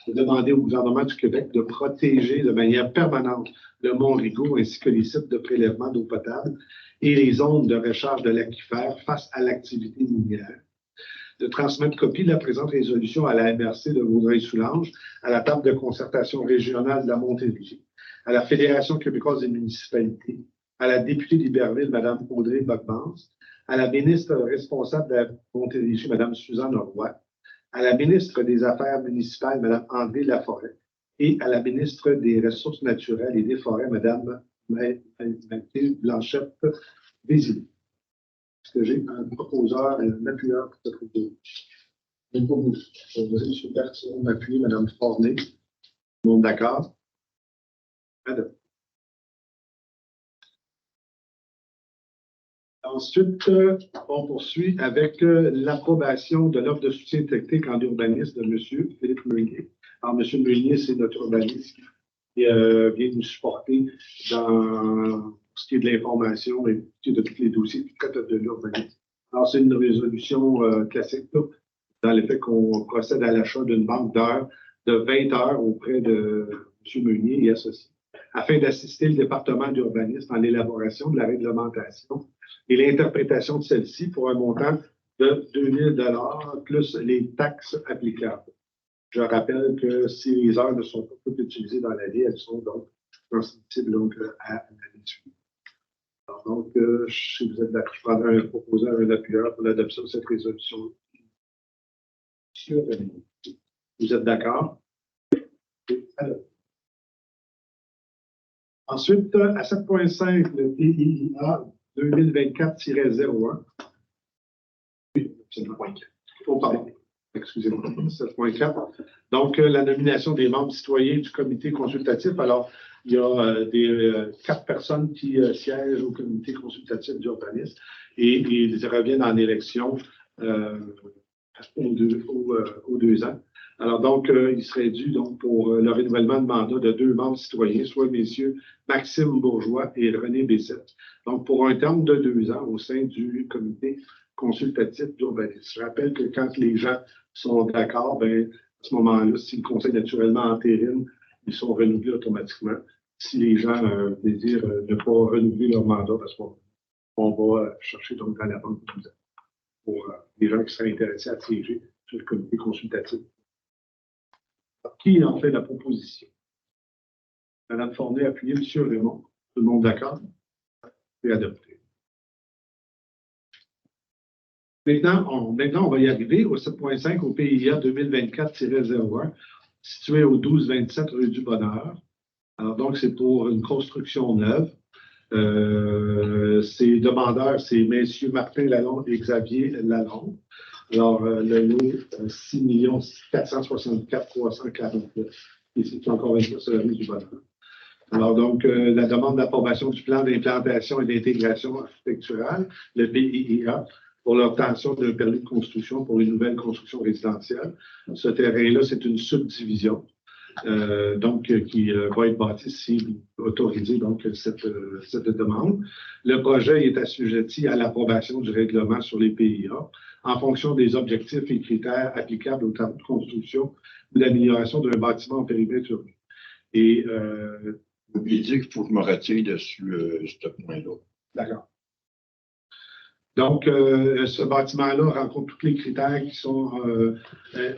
S1: De demander au gouvernement du Québec de protéger de manière permanente le mont Rigaud ainsi que les sites de prélèvement d'eau potable et les zones de recharge de l'aquifère face à l'activité minière. De transmettre copie de la présente résolution à la MRC de Vaudreuil-Soulanges, à la table de concertation régionale de la Montérégie, à la Fédération québécoise des municipalités, à la députée d'Iberville, Mme Audrey Bachmans, à la ministre responsable de la Montérégie, Mme Suzanne Roy, à la ministre des Affaires municipales, Mme André Laforêt, et à la ministre des Ressources naturelles et des Forêts, Mme Mathilde Blanchette-Vézilly. Est-ce que j'ai un proposeur et un appuyeur pour cette proposition? Je pour vous. M. Bertillon m'appuie, Mme Forney. Tout le monde d'accord? Madame. Ensuite, on poursuit avec l'approbation de l'offre de soutien technique en urbanisme de M. Philippe Meunier. Alors, M. Meunier, c'est notre urbaniste qui vient nous supporter dans ce qui est de l'information et de tous les dossiers qui traitent de l'urbanisme. Alors, c'est une résolution classique là, dans le fait qu'on procède à l'achat d'une banque d'heures de 20 heures auprès de M. Meunier et associés, afin d'assister le département d'urbanisme dans l'élaboration de la réglementation et l'interprétation de celle-ci pour un montant de 2 000 plus les taxes applicables. Je rappelle que si les heures ne sont pas toutes utilisées dans l'année, elles sont donc transmissibles donc, à l'année suivante. Alors, donc, si vous êtes d'accord, je prendrai un proposeur, un appuyeur pour l'adoption de cette résolution. Vous êtes d'accord? Alors. Ensuite, à 7.5, le PIA 2024-01. Oui, c'est le point 4. Oh, pardon. Excusez-moi, 7.4. Donc, la nomination des membres citoyens du comité consultatif. Alors, il y a 4 personnes qui siègent au comité consultatif d'urbanisme et ils reviennent en élection aux 2 ans. Alors, donc, il serait dû donc, pour le renouvellement de mandat de 2 membres citoyens, soit messieurs Maxime Bourgeois et René Bessette. Donc, pour un terme de 2 ans au sein du comité consultatif d'urbanisme. Je rappelle que quand les gens sont d'accord, bien, à ce moment-là, si le conseil naturellement entérine, ils sont renouvelés automatiquement. Si les gens désirent ne pas renouveler leur mandat, parce qu'on va chercher donc dans la banque pour les gens qui seraient intéressés à siéger sur le comité consultatif. Alors, qui en fait la proposition? Mme Fornet, appuyée, M. Raymond. Tout le monde d'accord? C'est adopté. Maintenant, on va y arriver au 7.5 au PIA 2024-01, situé au 1227 rue du Bonheur. Alors, donc, c'est pour une construction neuve. Ces demandeurs, c'est messieurs Martin Lalonde et Xavier Lalonde. Alors, le lot, 6 464 349. Et c'est encore une fois sur la rue du Bonheur. Alors, donc, la demande d'approbation du plan d'implantation et d'intégration architecturale, le PIA, pour l'obtention d'un permis de construction pour une nouvelle construction résidentielle. Ce terrain-là, c'est une subdivision, donc qui va être bâti si autorisé donc cette demande. Le projet est assujetti à l'approbation du règlement sur les PIA en fonction des objectifs et critères applicables aux travaux de construction ou d'amélioration d'un bâtiment en périmètre urbain. Et
S6: vous lui dites qu'il faut que je me retire dessus ce point-là.
S1: D'accord. Donc, ce bâtiment-là rencontre tous les critères qui sont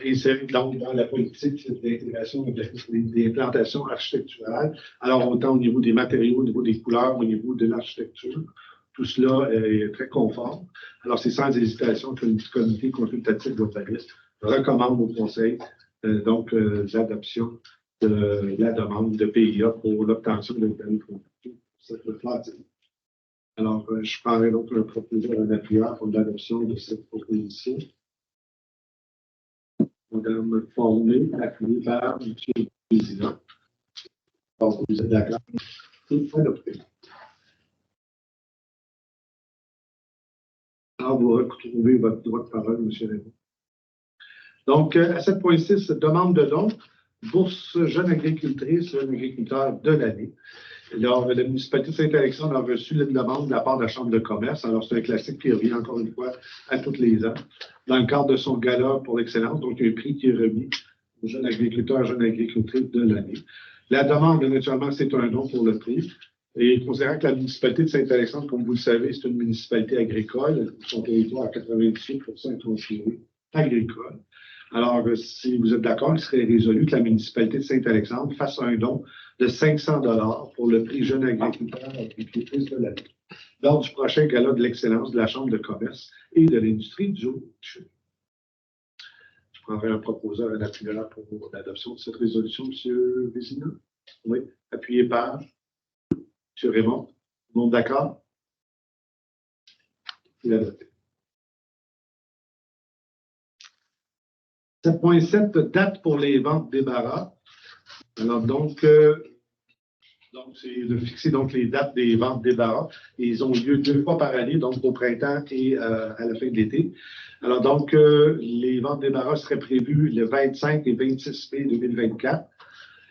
S1: insérés dans la politique d'intégration des implantations architecturales. Alors, autant au niveau des matériaux, au niveau des couleurs, au niveau de l'architecture. Tout cela est très conforme. Alors, c'est sans hésitation que le comité consultatif d'urbanisme recommande au Conseil l'adoption de la demande de PIA pour l'obtention d'un permis de construction pour cette phase. Alors, je prendrai donc un proposeur, un appuyeur pour l'adoption de cette proposition. Madame Fornet, appuyée par M. le Président. Donc, vous êtes d'accord? C'est adopté. Alors, vous retrouvez votre droit de parole, M. Raymond. Donc, à 7.6, demande de don, bourse jeune agricultrice, jeune agriculteur de l'année. Alors, la municipalité de Saint-Alexandre a reçu une demande de la part de la Chambre de commerce. Alors, c'est un classique qui revient encore une fois à tous les ans. Dans le cadre de son gala pour l'excellence, donc un prix qui est remis aux jeunes agriculteurs, jeunes agricultrices de l'année. La demande, naturellement, c'est un don pour le prix. Et considérant que la municipalité de Saint-Alexandre, comme vous le savez, c'est une municipalité agricole, son territoire à 98% est considéré agricole. Alors, si vous êtes d'accord, il serait résolu que la municipalité de Saint-Alexandre fasse un don de 500 $ pour le prix jeune agriculteur agricultrice de l'année lors du prochain gala de l'excellence de la Chambre de commerce et de l'industrie du Haut-Chute. Je prendrai un proposeur, un appuyeur pour l'adoption de cette résolution, M. Vézina. Oui, appuyé par M. Raymond. Tout le monde d'accord? Il est adopté. 7.7, date pour les ventes débarras. Alors donc, Donc, c'est de fixer donc les dates des ventes débarras. Et ils ont lieu 2 fois par année, donc au printemps et à la fin de l'été. Alors, donc, les ventes débarras seraient prévues le 25 et 26 mai 2024.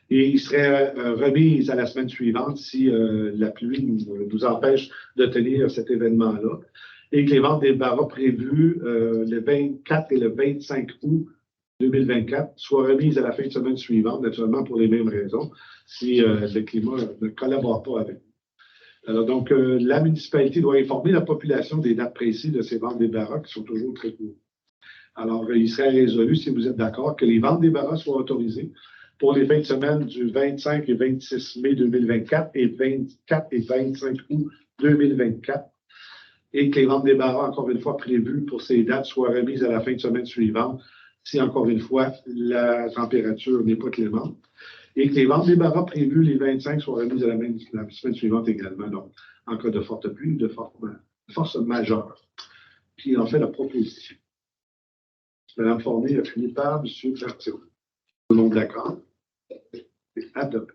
S1: Et ils seraient remises à la semaine suivante si la pluie nous empêche de tenir cet événement-là. Et que les ventes débarras prévues le 24 et le 25 août 2024 soient remises à la fin de semaine suivante, naturellement pour les mêmes raisons, si le climat ne collabore pas avec nous. Alors donc, la municipalité doit informer la population des dates précises de ces ventes débarras qui sont toujours très courtes. Alors, il serait résolu, si vous êtes d'accord, que les ventes débarras soient autorisées pour les fins de semaine du 25 et 26 mai 2024 et 24 et 25 août 2024. Et que les ventes débarras, encore une fois prévues pour ces dates, soient remises à la fin de semaine suivante, si encore une fois la température n'est pas clémente. Et que les ventes débarras prévues les 25 soient remises à la semaine suivante également, donc en cas de forte pluie ou de force majeure. Qui en fait la proposition. Madame Fournier a fini par M. Berthiaud. Tout le monde d'accord? Adopté.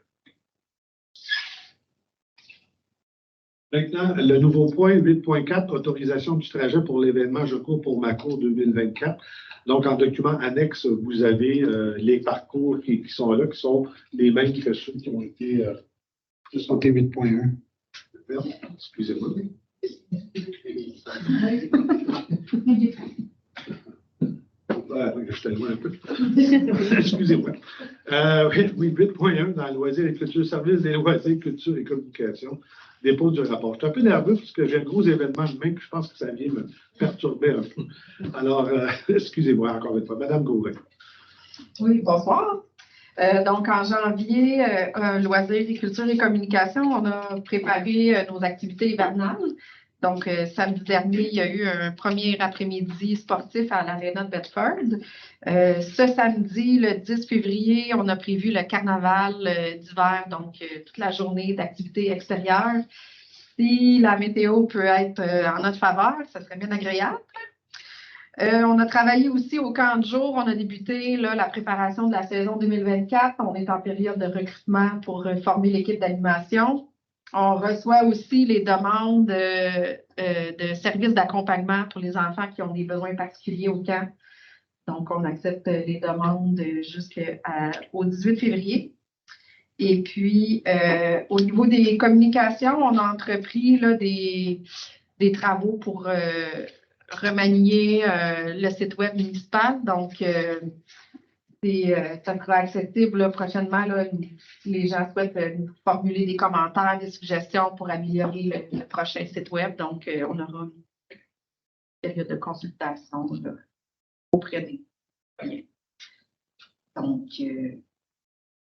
S1: Maintenant, le nouveau point 8.4, autorisation du trajet pour l'événement Je cours pour ma cour 2024. Donc, en document annexe, vous avez les parcours qui sont là, qui sont les mêmes que ceux qui ont été
S3: 8.1.
S1: Excusez-moi. Je loin un peu. Excusez-moi. Oui, 8.1 dans loisirs et culture, service des loisirs, culture et communication. Dépôt du rapport. Je suis un peu nerveux parce que j'ai un gros événement demain que je pense que ça vient me perturber un peu. Alors, excusez-moi encore une fois. Madame Gauvin.
S8: Oui, bonsoir. Donc, en janvier, loisirs, culture et communication, on a préparé nos activités hivernales. Donc, samedi dernier, il y a eu un premier après-midi sportif à l'Arena de Bedford. Ce samedi, le 10 février, on a prévu le carnaval d'hiver, donc toute la journée d'activités extérieures. Si la météo peut être en notre faveur, ça serait bien agréable. On a travaillé aussi au camp de jour. On a débuté là, la préparation de la saison 2024. On est en période de recrutement pour former l'équipe d'animation. On reçoit aussi les demandes de services d'accompagnement pour les enfants qui ont des besoins particuliers au camp. Donc, on accepte les demandes jusqu'au 18 février. Et puis, au niveau des communications, on a entrepris là, des travaux pour remanier le site web municipal. Donc, ça sera accessible là, prochainement. Là, si les gens souhaitent nous formuler des commentaires, des suggestions pour améliorer le prochain site web. Donc, on aura une période de consultation là, auprès des clients. Donc,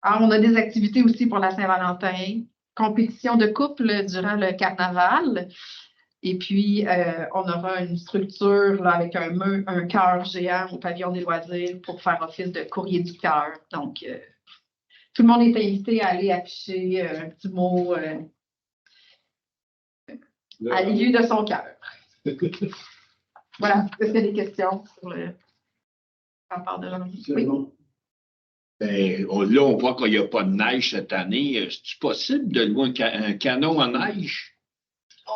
S8: on a des activités aussi pour la Saint-Valentin, compétition de couple durant le carnaval. Et puis, on aura une structure là, avec un cœur géant au pavillon des loisirs pour faire office de courrier du cœur. Donc, tout le monde est invité à aller afficher un petit mot à l'aiguille de son cœur. Voilà, est-ce qu'il y a des questions sur le rapport de janvier? Oui.
S6: Ben, là, on voit qu'il n'y a pas de neige cette année. Est-ce possible de louer un canot en neige?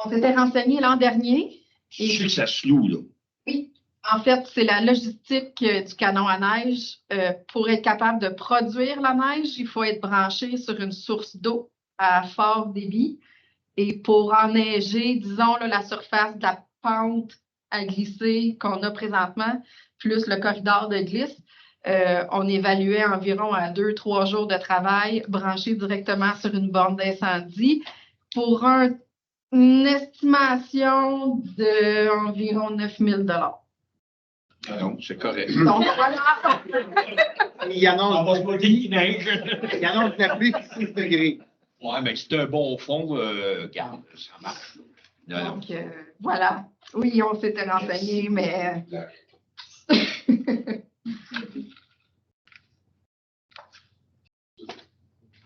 S8: On s'était renseigné l'an dernier.
S6: Je sais que ça se loue, là.
S8: Oui. En fait, c'est la logistique du canon à neige. Pour être capable de produire la neige, il faut être branché sur une source d'eau à fort débit. Et pour enneiger, disons, là, la surface de la pente à glisser qu'on a présentement, plus le corridor de glisse, on évaluait environ à 2-3 jours de travail branché directement sur une borne d'incendie pour une estimation d'environ 9 000 $.
S6: Ah non, c'est correct.
S8: Donc, voilà.
S3: Il annonce,
S6: On va se moquer qu'il neige.
S3: il annonce la pluie de 6 degrés.
S6: Ouais, mais c'est un bon fond. Regarde, ça marche. Non, non.
S8: Donc, voilà. Oui, on s'était renseigné, mais...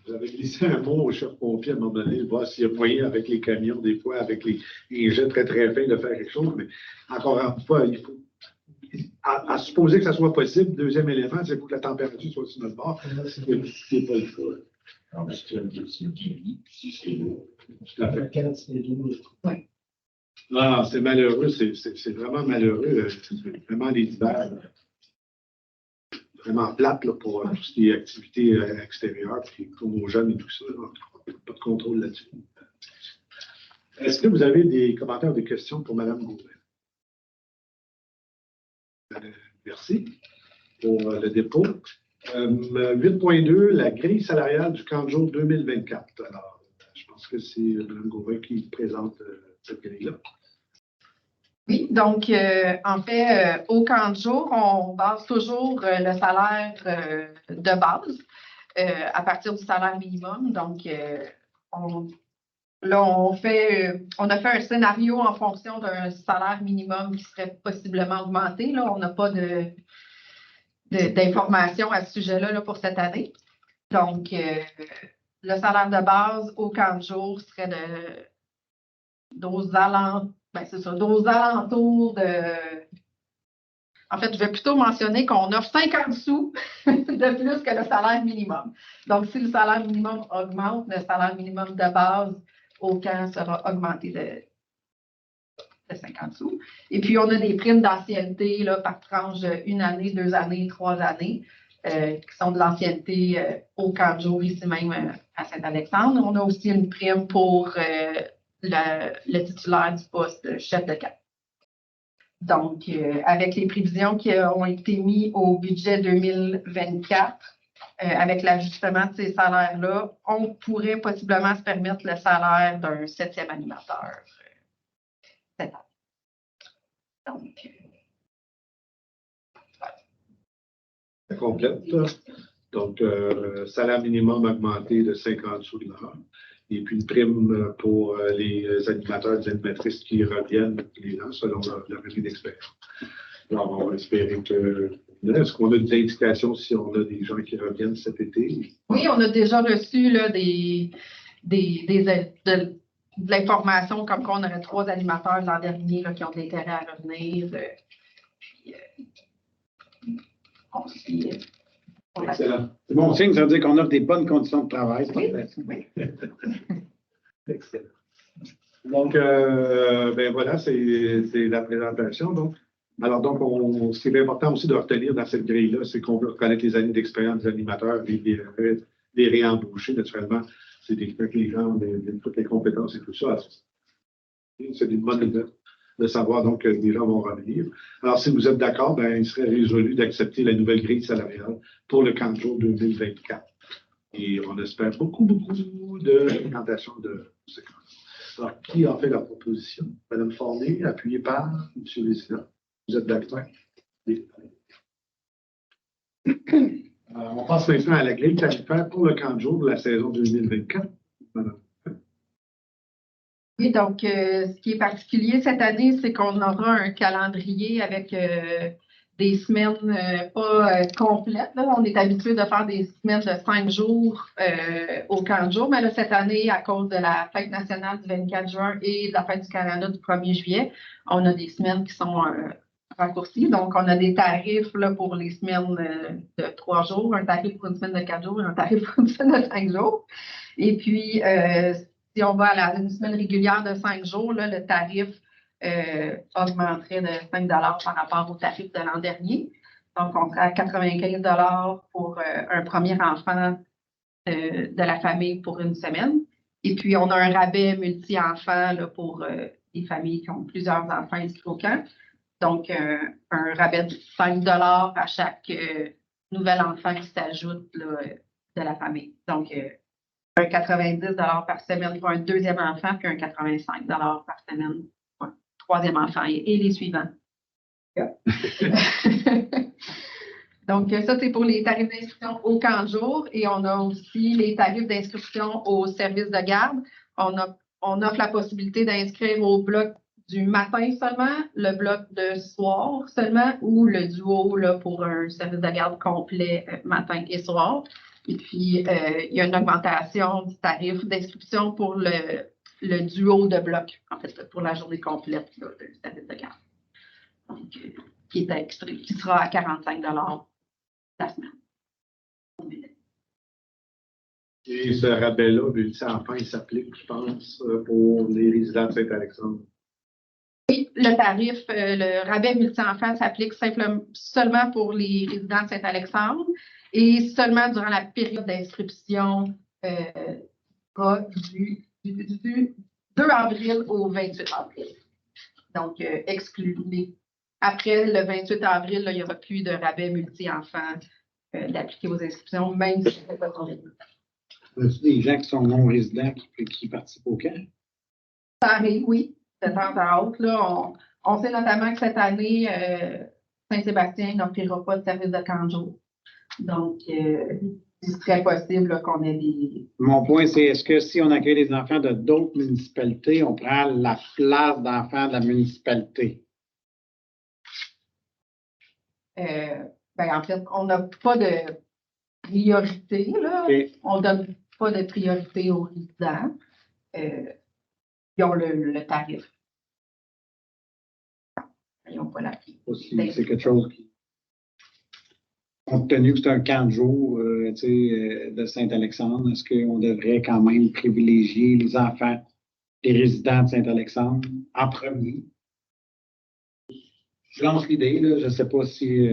S1: J'avais glissé un mot au chef-pompier à un moment donné, voir s'il y a moyen avec les camions, des fois, avec les jets très, très fins, de faire quelque chose. Mais encore une fois, il faut, à supposer que ça soit possible, deuxième élément, c'est pour que la température soit sur notre bord. Ce n'est pas le cas.
S5: En actuel, c'est Guéry, si c'est
S1: Tout à fait.
S4: Lequel, c'est les-
S1: Non, c'est malheureux, c'est vraiment malheureux. C'est vraiment les hivers vraiment plates là, pour tout ce qui est activité extérieure, puis pour nos jeunes et tout ça. Là, pas de contrôle là-dessus. Est-ce que vous avez des commentaires ou des questions pour Mme Gauvin? Merci pour le dépôt. 8.2, la grille salariale du camp de jour 2024. Alors, je pense que c'est Mme Gauvin qui présente cette grille-là.
S8: Oui, donc en fait, au camp de jour, on base toujours le salaire de base à partir du salaire minimum. Donc, on a fait un scénario en fonction d'un salaire minimum qui serait possiblement augmenté. Là, on n'a pas d'informations à ce sujet-là là, pour cette année. Donc, le salaire de base au camp de jour serait aux alentours de... En fait, je vais plutôt mentionner qu'on offre 50 sous de plus que le salaire minimum. Donc, si le salaire minimum augmente, le salaire minimum de base au camp sera augmenté de 50 sous. Et puis, on a des primes d'ancienneté là, par tranche 1 année, 2 années, 3 années, qui sont de l'ancienneté au camp de jour ici même à Saint-Alexandre. On a aussi une prime pour le titulaire du poste de chef de camp. Donc, avec les prévisions qui ont été mises au budget 2024, avec l'ajustement de ces salaires-là, on pourrait possiblement se permettre le salaire d'un 7e animateur cette année. Donc,
S1: Ça complète. Donc, salaire minimum augmenté de 50 sous de l'heure. Et puis une prime pour les animateurs et les animatrices qui reviennent les ans selon leur année d'expérience. Alors, on va espérer que. Est-ce qu'on a des indications si on a des gens qui reviennent cet été?
S8: Oui, on a déjà reçu là, de l'information comme quoi on aurait 3 animateurs l'an dernier là, qui ont de l'intérêt à revenir. On suit.
S3: Excellent. C'est bon signe, ça veut dire qu'on offre des bonnes conditions de travail.
S8: Oui.
S1: Excellent. Donc, ben voilà, c'est la présentation. Donc. Alors, donc, ce qui est important aussi de retenir dans cette grille-là, c'est qu'on veut reconnaître les années d'expérience des animateurs et les réembaucher, naturellement. C'est des que les gens ont toutes les compétences et tout ça. C'est une bonne idée de savoir donc que les gens vont revenir. Alors, si vous êtes d'accord, ben, il serait résolu d'accepter la nouvelle grille salariale pour le camp de jour 2024. Et on espère beaucoup de fréquentation de ce camp. Alors, qui a fait la proposition? Mme Forney, appuyée par M. Vézina. Vous êtes d'accord? On passe maintenant à la grille tarifaire pour le camp de jour de la saison 2024. Madame.
S8: Oui, donc, ce qui est particulier cette année, c'est qu'on aura un calendrier avec des semaines pas complètes. Là. On est habitué de faire des semaines de 5 jours au camp de jour, mais là, cette année, à cause de la fête nationale du 24 juin et de la fête du Canada du 1er juillet, on a des semaines qui sont raccourcies. Donc, on a des tarifs là, pour les semaines de 3 jours, un tarif pour une semaine de 4 jours et un tarif pour une semaine de 5 jours. Et puis, si on va à une semaine régulière de 5 jours, là, le tarif augmenterait de 5 par rapport au tarif de l'an dernier. Donc, on serait à 95 pour un premier enfant de la famille pour une semaine. Et puis, on a un rabais multi-enfants là, pour les familles qui ont plusieurs enfants inscrits au camp. Donc, un rabais de 5 à chaque nouvel enfant qui s'ajoute là, de la famille. Donc, un 90 par semaine pour un deuxième enfant, puis un 85 par semaine pour un troisième enfant et les suivants. Donc, ça, c'est pour les tarifs d'inscription au camp de jour. Et on a aussi les tarifs d'inscription au service de garde. On offre la possibilité d'inscrire au bloc du matin seulement, le bloc de soir seulement, ou le duo là, pour un service de garde complet matin et soir. Et puis, il y a une augmentation du tarif d'inscription pour le duo de bloc, en fait, pour la journée complète là, de service de garde. Donc, qui sera à 45 la semaine.
S1: Et ce rabais-là, multi-enfants, il s'applique, je pense, pour les résidents de Saint-Alexandre.
S8: Oui, le tarif, le rabais multi-enfants s'applique seulement pour les résidents de Saint-Alexandre et seulement durant la période d'inscription du 2 avril au 28 avril. Donc, exclu. Après le 28 avril, là, il n'y aura plus de rabais multi-enfants d'appliquer aux inscriptions, même si ce n'est pas ton résident.
S3: Y a des gens qui sont non-résidents qui participent au camp?
S8: Ça arrive, oui, de temps à autre. Là, on sait notamment que cette année, Saint-Sébastien n'offrira pas de service de camp de jour. Donc, il serait possible là, qu'on ait des...
S3: Mon point, c'est est-ce que si on accueille des enfants de d'autres municipalités, on prend la place d'enfants de la municipalité?
S8: En fait, on n'a pas de priorité. Là.
S3: Okay.
S8: On ne donne pas de priorité aux résidents. Ils ont le tarif. Ils n'ont pas la priorité.
S3: C'est quelque chose qui... Compte tenu que c'est un camp de jour de Saint-Alexandre, est-ce qu'on devrait quand même privilégier les enfants des résidents de Saint-Alexandre en premier? Je lance l'idée, là, je ne sais pas si...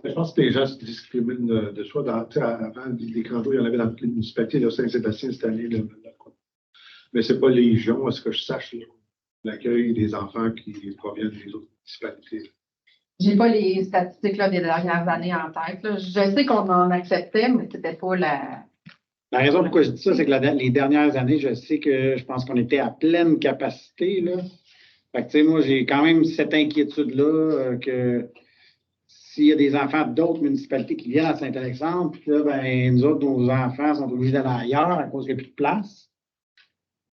S1: Je pense que les gens se discriminent de soi. Avant, des camps de jour, il y en avait dans toutes les municipalités. Là, Saint-Sébastien, cette année, là, mais ce n'est pas légion, à ce que je sache, l'accueil des enfants qui proviennent des autres municipalités.
S8: Je n'ai pas les statistiques là, des dernières années en tête. Là. Je sais qu'on en acceptait, mais ce n'était pas la...
S3: La raison pourquoi je dis ça, c'est que les dernières années, je pense qu'on était à pleine capacité. Là. Fait que, tu sais, moi, j'ai quand même cette inquiétude-là que s'il y a des enfants d'autres municipalités qui viennent à Saint-Alexandre, puis là, ben, nous autres, nos enfants sont obligés d'aller ailleurs à cause qu'il n'y a plus de place,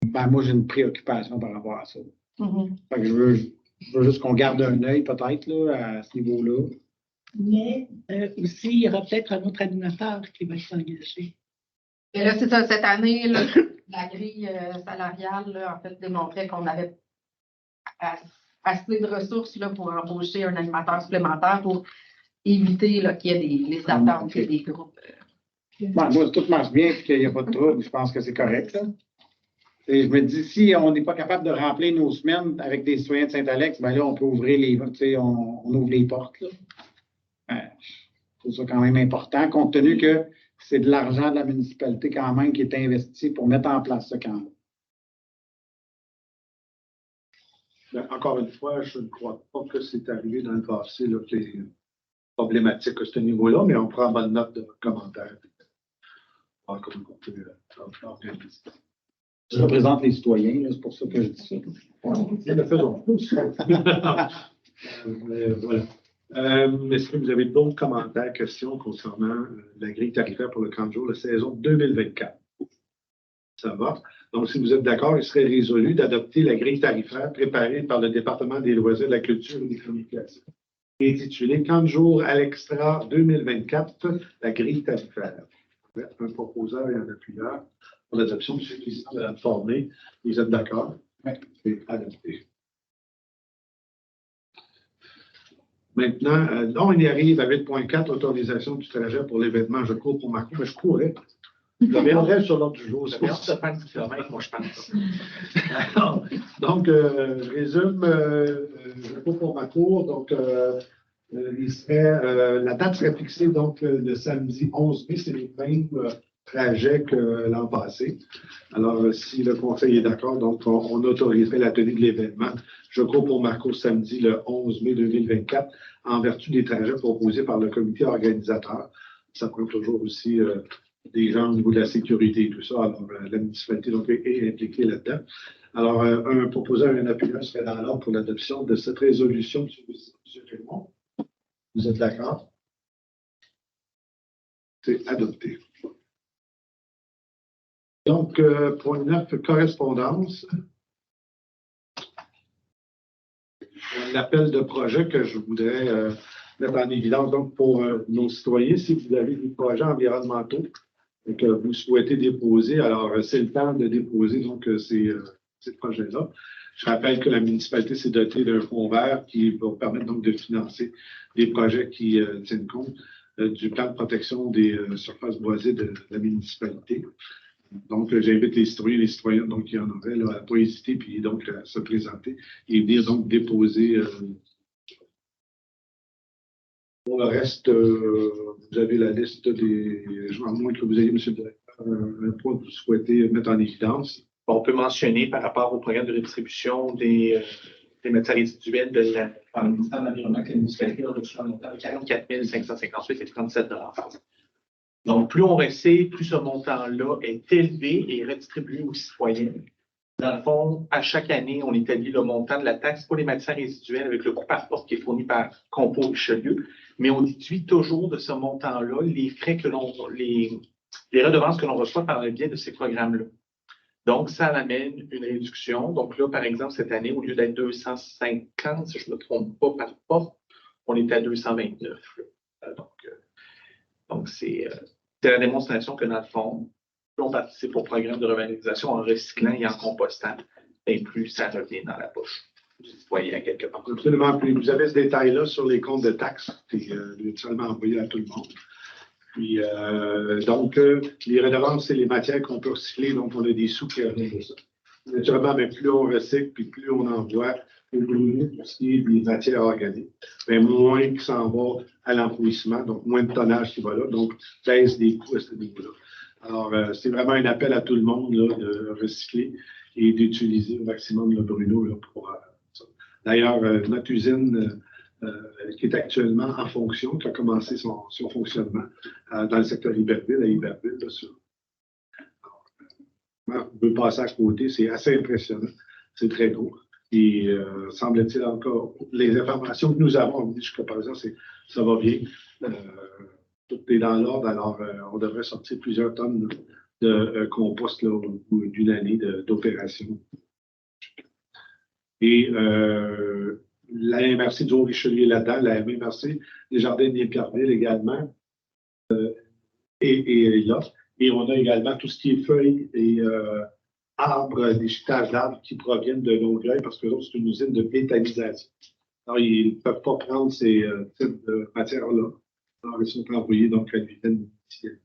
S3: ben, moi, j'ai une préoccupation par rapport à ça.
S8: Mm-hmm.
S3: Fait que je veux juste qu'on garde un œil, peut-être, là, à ce niveau-là.
S9: Mais aussi, il y aura peut-être un autre animateur qui va s'engager.
S8: Et là, c'est ça, cette année, là, la grille salariale, là, en fait, démontrait qu'on avait assez de ressources là, pour embaucher un animateur supplémentaire pour éviter là, qu'il y ait des attentes et des groupes.
S3: Moi, tout marche bien et qu'il n'y a pas de trouble, je pense que c'est correct. Là. Et je me dis, si on n'est pas capable de remplir nos semaines avec des citoyens de Saint-Alex, ben là, on peut ouvrir on ouvre les portes. Là. Je trouve ça quand même important, compte tenu que c'est de l'argent de la municipalité quand même qui est investi pour mettre en place ce camp-là.
S1: Encore une fois, je ne crois pas que c'est arrivé dans le passé, là, que les problématiques à ce niveau-là, mais on prend bonne note de votre commentaire.
S3: Je représente les citoyens, c'est pour ça que je dis ça.
S1: Faisons. Voilà. Est-ce que vous avez d'autres commentaires, questions concernant la grille tarifaire pour le camp de jour, la saison 2024? Ça va. Donc, si vous êtes d'accord, il serait résolu d'adopter la grille tarifaire préparée par le département des loisirs, de la culture et des communications, intitulée Camp de jour à l'Extra 2024, la grille tarifaire. Un proposeur et un appuyeur pour l'adoption de ce qui est informé. Vous êtes d'accord?
S3: Oui.
S1: C'est adopté. Maintenant, on y arrive à 8.4, autorisation du trajet pour l'événement. Je cours pour Marco, mais je courais. Je reviendrai sur l'ordre du jour.
S2: C'est pour ça que ça fait moi je pense.
S1: Donc, je résume, je cours pour ma cour. Donc, la date serait fixée donc le samedi 11 mai, c'est les mêmes trajets que l'an passé. Alors, si le conseil est d'accord, donc on autoriserait la tenue de l'événement. Je cours pour Marco samedi le 11 mai 2024 en vertu des trajets proposés par le comité organisateur. Ça prend toujours aussi des gens au niveau de la sécurité et tout ça. Alors, la municipalité donc, est impliquée là-dedans. Alors, un proposeur et un appuyeur serait dans l'ordre pour l'adoption de cette résolution. M. Raymond, vous êtes d'accord? C'est adopté. Donc, point 9, correspondance. L'appel de projet que je voudrais mettre en évidence donc, pour nos citoyens, si vous avez des projets environnementaux que vous souhaitez déposer, alors c'est le temps de déposer donc ces projets-là. Je rappelle que la municipalité s'est dotée d'un fonds vert qui va permettre donc de financer des projets qui tiennent compte du plan de protection des surfaces boisées de la municipalité. Donc, j'invite les citoyens et les citoyennes donc, qui en auraient là, à ne pas hésiter puis donc à se présenter et venir donc déposer. Pour le reste, vous avez la liste des. À moins que vous ayez, M. le Directeur, un point que vous souhaitez mettre en évidence.
S2: On peut mentionner par rapport au programme de redistribution des matières résiduelles de par le ministère de l'Environnement que la municipalité a reçu un montant de 44 558 et 37 $. Donc, plus on réussit, plus ce montant-là est élevé et redistribué aux citoyens. Dans le fond, à chaque année, on établit le montant de la taxe pour les matières résiduelles avec le coût par porte qui est fourni par Compo Richelieu, mais on déduit toujours de ce montant-là les frais que les redevances que l'on reçoit par le biais de ces programmes-là. Donc, ça amène une réduction. Donc là, par exemple, cette année, au lieu d'être 250, si je ne me trompe pas, par porte, on est à 229. Donc, c'est la démonstration que, dans le fond, plus on participe au programme de revalorisation en recyclant et en compostant, et plus ça revient dans la poche du citoyen à quelque part.
S1: Absolument. Puis vous avez ce détail-là sur les comptes de taxes, qui est seulement envoyé à tout le monde. Puis, donc, les redevances, c'est les matières qu'on peut recycler, donc on a des sous qui reviennent de ça. Naturellement, mais plus on recycle, puis plus on envoie au brûler tout ce qui est des matières organiques, mais moins qui s'en va à l'enfouissement, donc moins de tonnage qui va là, donc baisse des coûts à ce niveau-là. Alors, c'est vraiment un appel à tout le monde là, de recycler et d'utiliser au maximum le brûlot là, pour ça. D'ailleurs, notre usine qui est actuellement en fonction, qui a commencé son fonctionnement dans le secteur Iberville, à Iberville, là, sur. Alors, on peut passer à côté, c'est assez impressionnant, c'est très gros. Et semble-t-il encore, les informations que nous avons jusqu'à présent, c'est ça va bien. Tout est dans l'ordre, alors on devrait sortir plusieurs tonnes de compost là, au bout d'une année d'opération. Et la MRC du Haut-Richelieu là-dedans, la MRC des Jardins de Pierreville également, et là. Et on a également tout ce qui est feuilles et arbres, déchiquetage d'arbres qui proviennent de Longueuil, parce que c'est une usine de méthanisation. Alors, ils ne peuvent pas prendre ces types de matières-là. Alors, ils sont envoyés donc à l'usine initiale.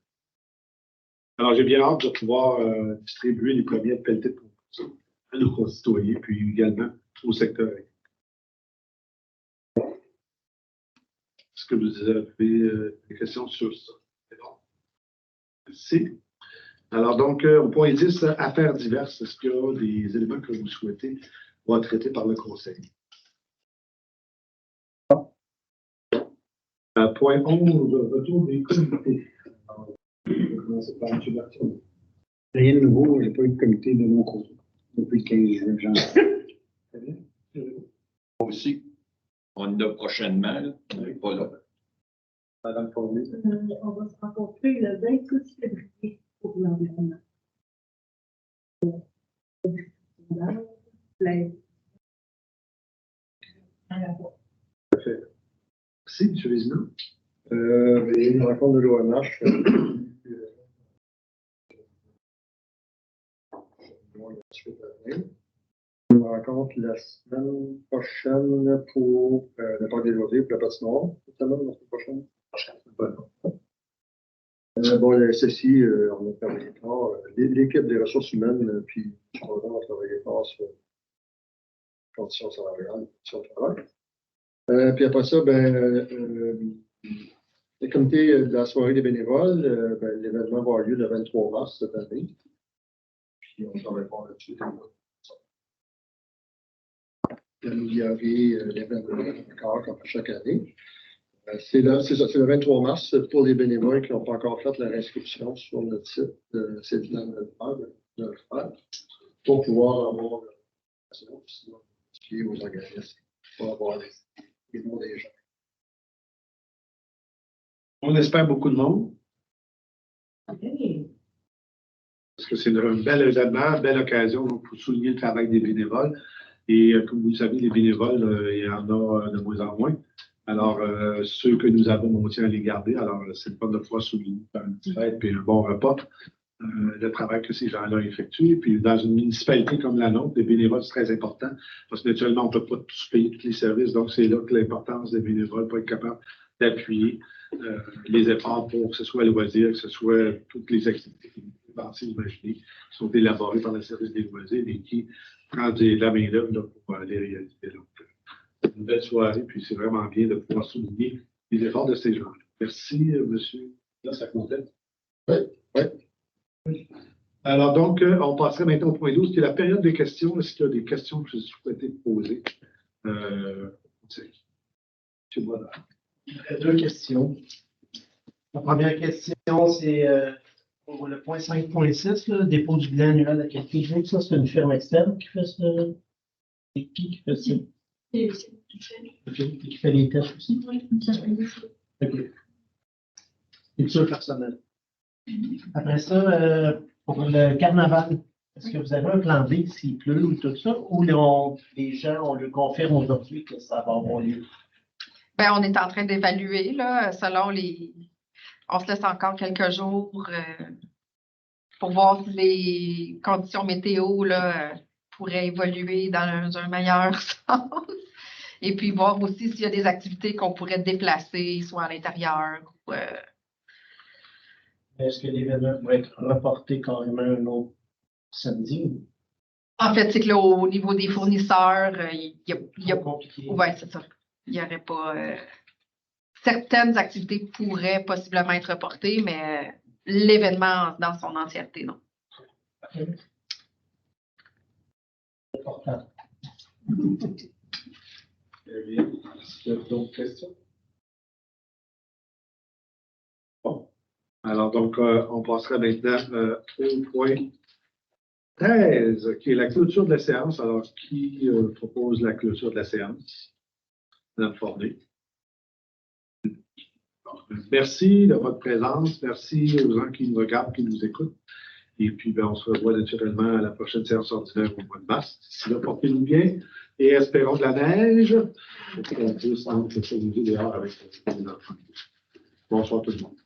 S1: Alors, j'ai bien hâte de pouvoir distribuer les premiers pelletés de compost à nos concitoyens, puis également au secteur. Est-ce que vous avez des questions sur ça? C'est bon. Merci. Alors, donc, au point 10, affaires diverses, est-ce qu'il y a des éléments que vous souhaitez voir traités par le Conseil? Point 11, retour des comités. Alors, je vais commencer par M. Berthiaume.
S3: Rien de nouveau, je n'ai pas eu de comité de mon côté depuis le 15 juin.
S1: Très bien.
S6: Moi aussi. On en a prochainement, là. On n'est pas là.
S1: Madame Fournier.
S9: On va se rencontrer le 26 février pour l'environnement.
S1: Merci, M. Vézina.
S5: Il y a une rencontre de l'ONH. On rencontre la semaine prochaine pour le parc des loisirs, pour la patinoire. Notamment la semaine prochaine. Ceci, on a travaillé fort. L'équipe des ressources humaines, puis on a travaillé fort sur les conditions salariales, sur le travail. Puis après ça, le comité de la soirée des bénévoles, l'événement va avoir lieu le 23 mars cette année. Puis on travaille fort là-dessus. Il y avait l'événement encore comme chaque année. C'est le 23 mars pour les bénévoles qui n'ont pas encore fait leur inscription sur le site de Cédina de faire pour pouvoir avoir l'information aux organismes, pour avoir les noms des gens.
S1: On espère beaucoup de monde. Parce que c'est un bel événement, belle occasion donc, pour souligner le travail des bénévoles. Et comme vous le savez, les bénévoles, il y en a de moins en moins. Alors, ceux que nous avons, on tient à les garder. Alors, c'est le pas de fois souligner par une petite fête et un bon repas, le travail que ces gens-là effectuent. Puis, dans une municipalité comme la nôtre, les bénévoles, c'est très important parce que naturellement, on ne peut pas tous payer tous les services. Donc, c'est là que l'importance des bénévoles pour être capable d'appuyer les efforts pour que ce soit loisir, que ce soit toutes les activités que vous pouvez penser, imaginer, qui sont élaborées par le service des loisirs et qui prend de la main-d'œuvre pour les réaliser. Donc, une belle soirée, puis c'est vraiment bien de pouvoir souligner les efforts de ces gens-là. Merci, monsieur. Là, ça complète.
S5: Oui.
S1: Alors, donc, on passerait maintenant au point 12, qui est la période des questions. Est-ce qu'il y a des questions que vous souhaitez poser? M. Boisdard.
S4: Deux questions. La première question, c'est pour le point 5.6, le dépôt du bilan annuel à qualité de jour. Ça, c'est une firme externe qui fait ça. C'est qui fait ça? Qui fait les tests aussi?
S7: Oui, ça fait des choses.
S4: OK. Culture personnelle. Après ça, pour le carnaval, est-ce que vous avez un plan B s'il pleut ou tout ça? Ou les gens, on le confirme aujourd'hui que ça va avoir lieu?
S8: Ben, on est en train d'évaluer, là, selon les. On se laisse encore quelques jours pour voir si les conditions météo là, pourraient évoluer dans un meilleur sens. Et puis voir aussi s'il y a des activités qu'on pourrait déplacer, soit à l'intérieur.
S4: Est-ce que l'événement pourrait être reporté carrément un autre samedi?
S8: En fait, c'est que là, au niveau des fournisseurs, il y a
S4: compliqué.
S8: Oui, c'est ça. Il n'y aurait pas. Certaines activités pourraient possiblement être reportées, mais l'événement dans son entièreté, non.
S4: Important.
S1: Très bien. Est-ce qu'il y a d'autres questions? Bon. Alors, donc, on passera maintenant au point 13, qui est la clôture de la séance. Alors, qui propose la clôture de la séance? Madame Forné. Merci de votre présence. Merci aux gens qui nous regardent, qui nous écoutent. Et puis, on se revoit naturellement à la prochaine séance ordinaire au mois de mars. D'ici là, portez-nous bien et espérons de la neige. On puisse s'amuser dehors avec les enfants. Bonsoir tout le monde.